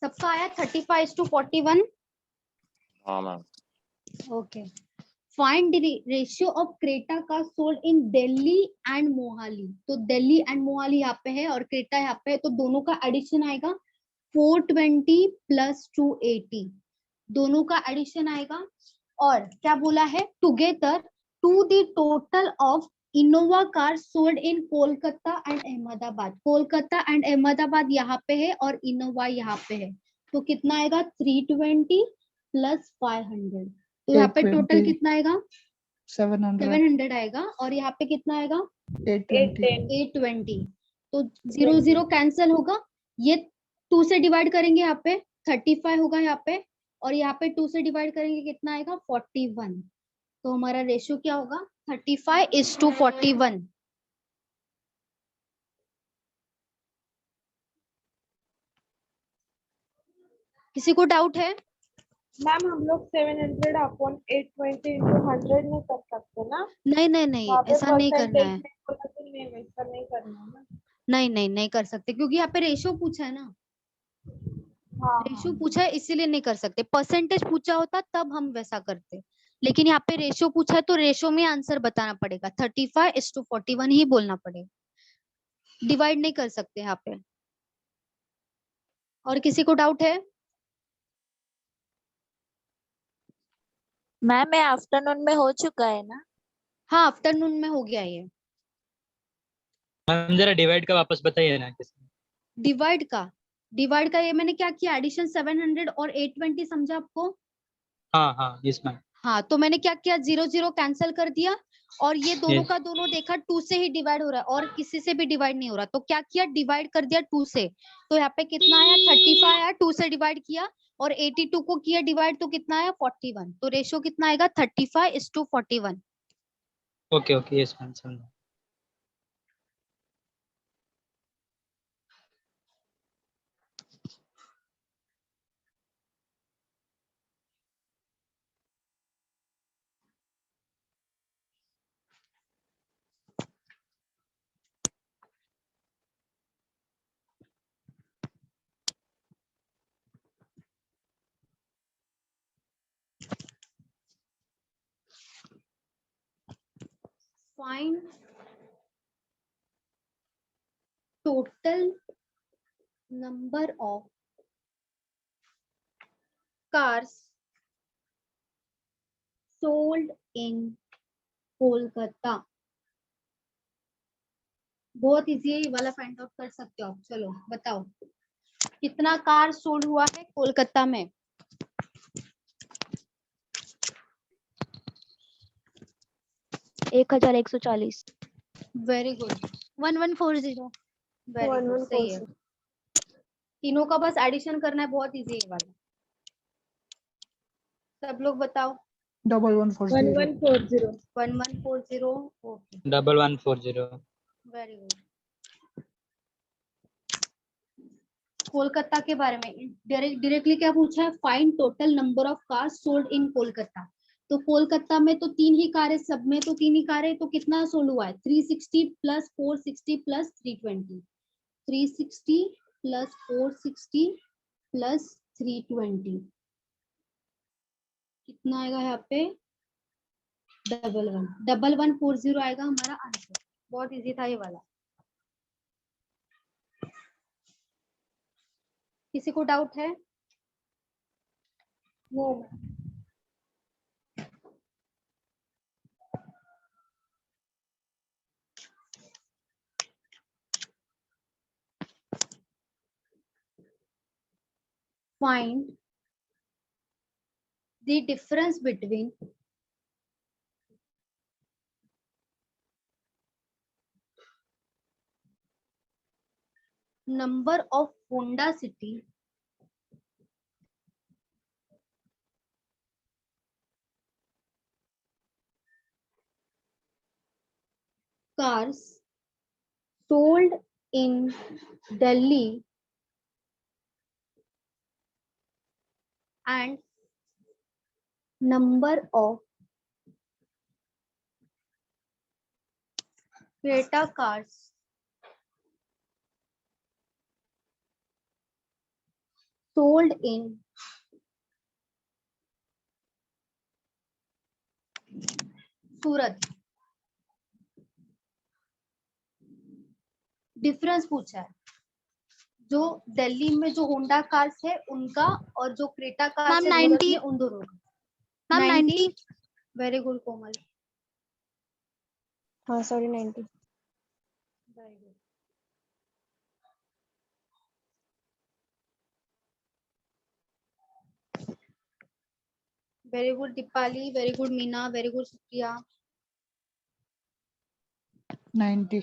सबका आया 35:41? हाँ ma'am. Okay. Find ratio of Creta का sold in Delhi and Mohali. तो दिल्ली एंड मोहाली यहाँ पे है और क्रेटा यहाँ पे है, तो दोनों का एडिशन आएगा 420 + 280, दोनों का एडिशन आएगा। और क्या बोला है, together to the total of Innova car sold in Kolkata and Ahmedabad. Kolkata and Ahmedabad यहाँ पे है और इनोवा यहाँ पे है, तो कितना आएगा 320 + 500। तो यहाँ पे टोटल 820, कितना आएगा 700, 700 आएगा, और यहाँ पे कितना आएगा 820। 820। तो 0 0 कैंसिल होगा, ये 2 से डिवाइड करेंगे, यहाँ पे 35 होगा यहाँ पे, और यहाँ पे 2 से डिवाइड करेंगे कितना आएगा 41। तो हमारा रेशियो क्या होगा 35:41। किसी को डाउट है? मैम हम लोग 700 अपॉन 820 into 100 नहीं कर सकते ना? नहीं नहीं नहीं, वहाँ पे ऐसा नहीं करना परसेंटेज है। में बोला तो नहीं, वैसा नहीं करना है ना? नहीं नहीं नहीं कर सकते, क्योंकि यहाँ पे रेशियो पूछा है ना, हाँ रेशियो पूछा है इसीलिए नहीं कर सकते। परसेंटेज पूछा होता तब हम वैसा करते, लेकिन यहाँ पे रेशियो पूछा है तो रेशियो में आंसर बताना पड़ेगा, 35:41 ही बोलना पड़ेगा, डिवाइड नहीं कर सकते यहाँ पे। और किसी को डाउट है? मैम ये आफ्टरनून में हो चुका है ना? हाँ आफ्टरनून में हो गया ये। मैम जरा डिवाइड का वापस बताइए ना। डिवाइड का ये मैंने क्या किया, एडिशन 700 और 820 समझा आपको? हाँ हाँ यस मैम। हाँ तो मैंने क्या किया, 0 0 कैंसिल कर दिया, और ये दोनों Yes. का दोनों देखा 2 से ही डिवाइड हो रहा है और किसी से भी डिवाइड नहीं हो रहा, तो क्या किया डिवाइड कर दिया 2 से। तो यहाँ पे कितना आया 35 आया, 2 से डिवाइड किया, और 82 को किया डिवाइड तो कितना आया 41। तो रेशियो कितना आएगा 35:41। ओके ओके यस मैम समझा। Find total number of cars sold in Kolkata. बहुत इजी है, ये वाला फाइंड आउट कर सकते हो आप। चलो बताओ कितना कार सोल्ड हुआ है कोलकाता में? 1140। Very good 1140। वेरी गुड, सही है। 1140। तीनों का बस एडिशन करना है, बहुत इजी है ये वाला। सब लोग बताओ 1140. 1140. 1140. ओके 1140. Very good. कोलकाता के बारे में डायरेक्टली क्या पूछा है, find total number of cars sold in Kolkata. तो कोलकाता में तो 3 ही कार है, सब में तो 3 ही कार है, तो कितना सोल्ड हुआ है 360 प्लस 460 प्लस 320, 360 प्लस 460 प्लस 320 कितना आएगा यहाँ पे 1140 आएगा हमारा आंसर। बहुत इजी था ये वाला। किसी को डाउट है? No. Find the difference between number of Honda City cars sold in Delhi and number of Creta cars sold in Surat. Difference पूछा है, जो दिल्ली में जो होंडा कार्स है उनका और जो क्रेटा कार्स है सूरत में उन दोनों का। 90। Very good Komal. हाँ sorry 90। Very good. Very good Deepali, very good Meena, very good Supriya. 90.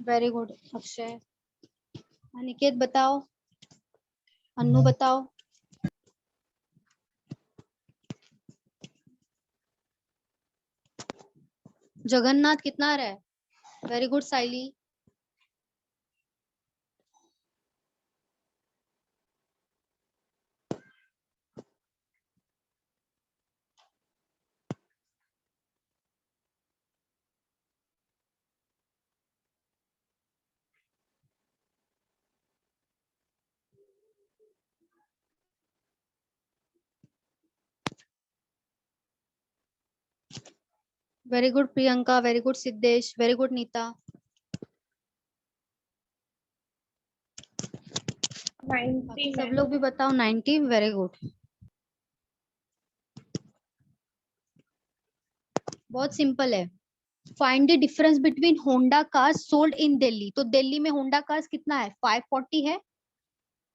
Very good Akshay. Aniket बताओ, अन्नू बताओ। जगन्नाथ कितना आ रहा है? Very good Saili. Very good Priyanka, very good Siddhesh, very good Neeta. 90 सब लोग भी बताओ 90। Very good. बहुत सिंपल है। Find the difference between Honda cars sold in Delhi. तो दिल्ली में होंडा कार्स कितना है 540 है,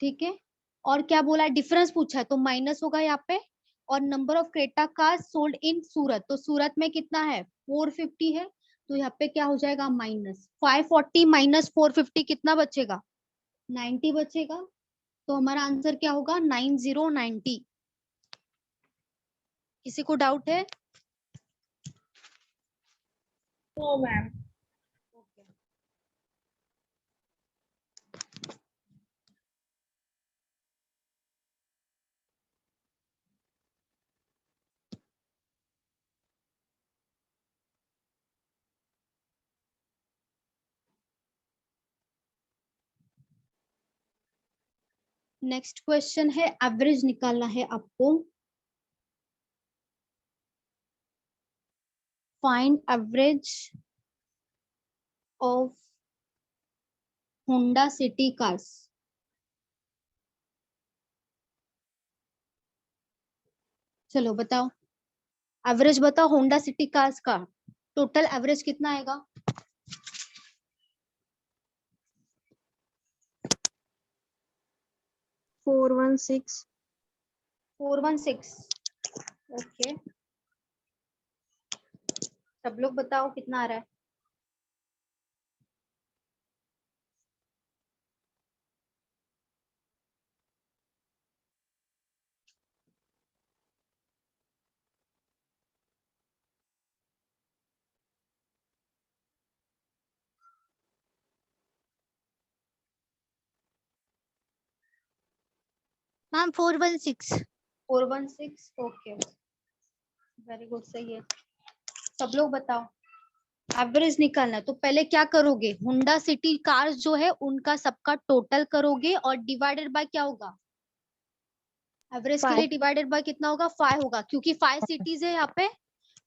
ठीक है। और क्या बोला है, डिफरेंस पूछा है तो माइनस होगा यहाँ पे। और number of Creta cars sold in Surat, तो सूरत में कितना है 450 है, तो यहाँ पे क्या हो जाएगा माइनस 540 माइनस 450 कितना बचेगा 90 बचेगा। तो हमारा आंसर क्या होगा 9090। किसी को डाउट है? No, ma'am. नेक्स्ट क्वेश्चन है, एवरेज निकालना है आपको। Find average of Honda city cars. चलो बताओ, एवरेज बताओ होंडा सिटी कार्स का टोटल एवरेज कितना आएगा। 416। 416। ओके, सब लोग बताओ कितना आ रहा है। मैम 416। 416 ओके, वेरी गुड, सही है। सब लोग बताओ, एवरेज निकालना है तो पहले क्या करोगे, होंडा सिटी कार्स जो है उनका सबका टोटल करोगे और डिवाइडेड बाय क्या होगा, एवरेज के लिए डिवाइडेड बाय कितना होगा, 5 होगा, क्योंकि 5 सिटीज है यहाँ पे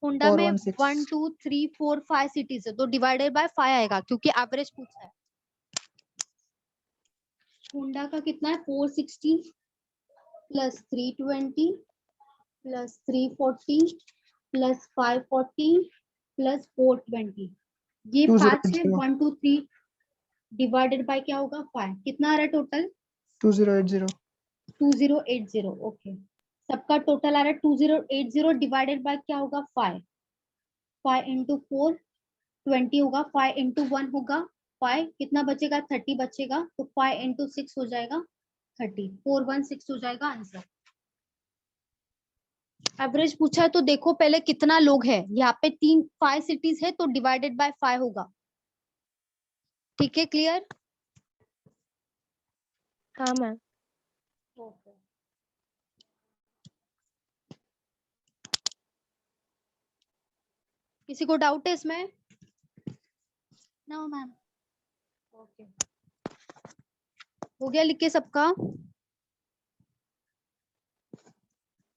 होंडा में, 1 2 3 4 5 सिटीज है, तो डिवाइडेड बाय 5 आएगा क्योंकि एवरेज पूछा है। होंडा का कितना है, 460 प्लस 320 प्लस 340 प्लस 540 प्लस 420, ये 5 है, 1 2 3 डिवाइडेड बाय क्या होगा, 5, कितना आ रहा है टोटल, 2080। 2080 ओके, सबका टोटल आ रहा है 2080 डिवाइडेड बाय क्या होगा, 5, 5 इंटू 4 20 होगा, 5 इंटू 1 होगा 5, कितना बचेगा, 30 बचेगा, तो 5 इंटू 6 हो जाएगा 30, 416 हो जाएगा आंसर। एवरेज पूछा है तो देखो पहले कितना लोग है, यहाँ पे 5 सिटीज है तो डिवाइडेड बाय 5 होगा, ठीक है, क्लियर। हाँ मैम। ओके, किसी को डाउट है इसमें, नो मैम, ओके, हो गया लिख के सबका,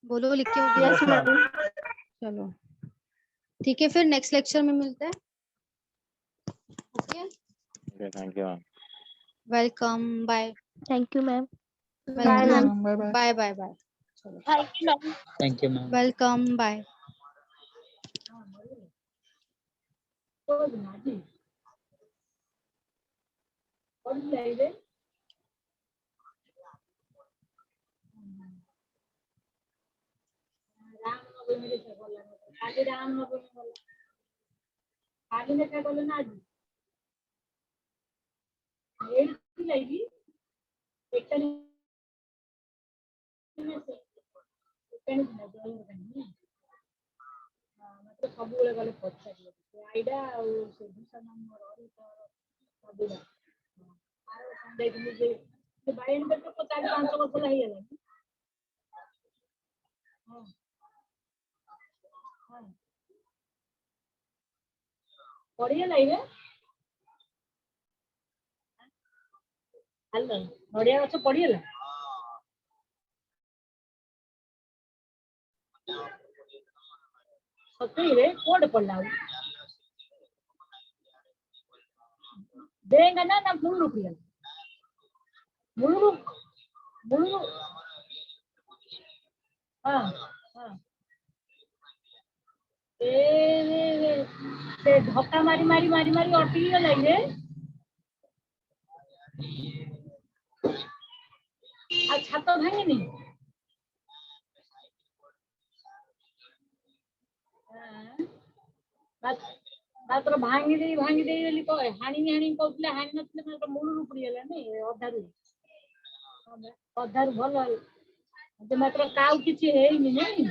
बोलो लिख के हो गया, यस मैम। चलो ठीक है, फिर नेक्स्ट लेक्चर में मिलते हैं, okay, thank you ma'am. Welcome, bye, thank you ma'am. Bye ma'am, bye bye. Bye bye bye, चलो thank you ma'am. Thank you ma'am. Welcome, bye. ନଡ଼ିଆ ଗଛ ପଡିଗଲା ସତେଇରେ କୋଉଠି ପଡିଲା ଆଉ ବେଙ୍ଗା ନା ମୁଳୁରୁ ପଡିଗଲା ମୁଳୁରୁ ହଁ ହଁ ସେ ଧକ୍କା ମାରି ମାରି ମାରି ମାରି ଅଟକି ଗଲା ରେ ଆଉ ଛାତ ଭାଙ୍ଗିନି ମାତ୍ର ଭାଙ୍ଗି ଦେଇ ବୋଲି କହେ ହାଣି କହୁଥିଲେ ହାଣି ନଥିଲେ ମାତ୍ର ମୂଳରୁ ପଡିଗଲା ନାଇଁ ଅଧାରୁ ଭଲ ମାତ୍ର କାଉ କିଛି ହେଇନି ନାଇଁ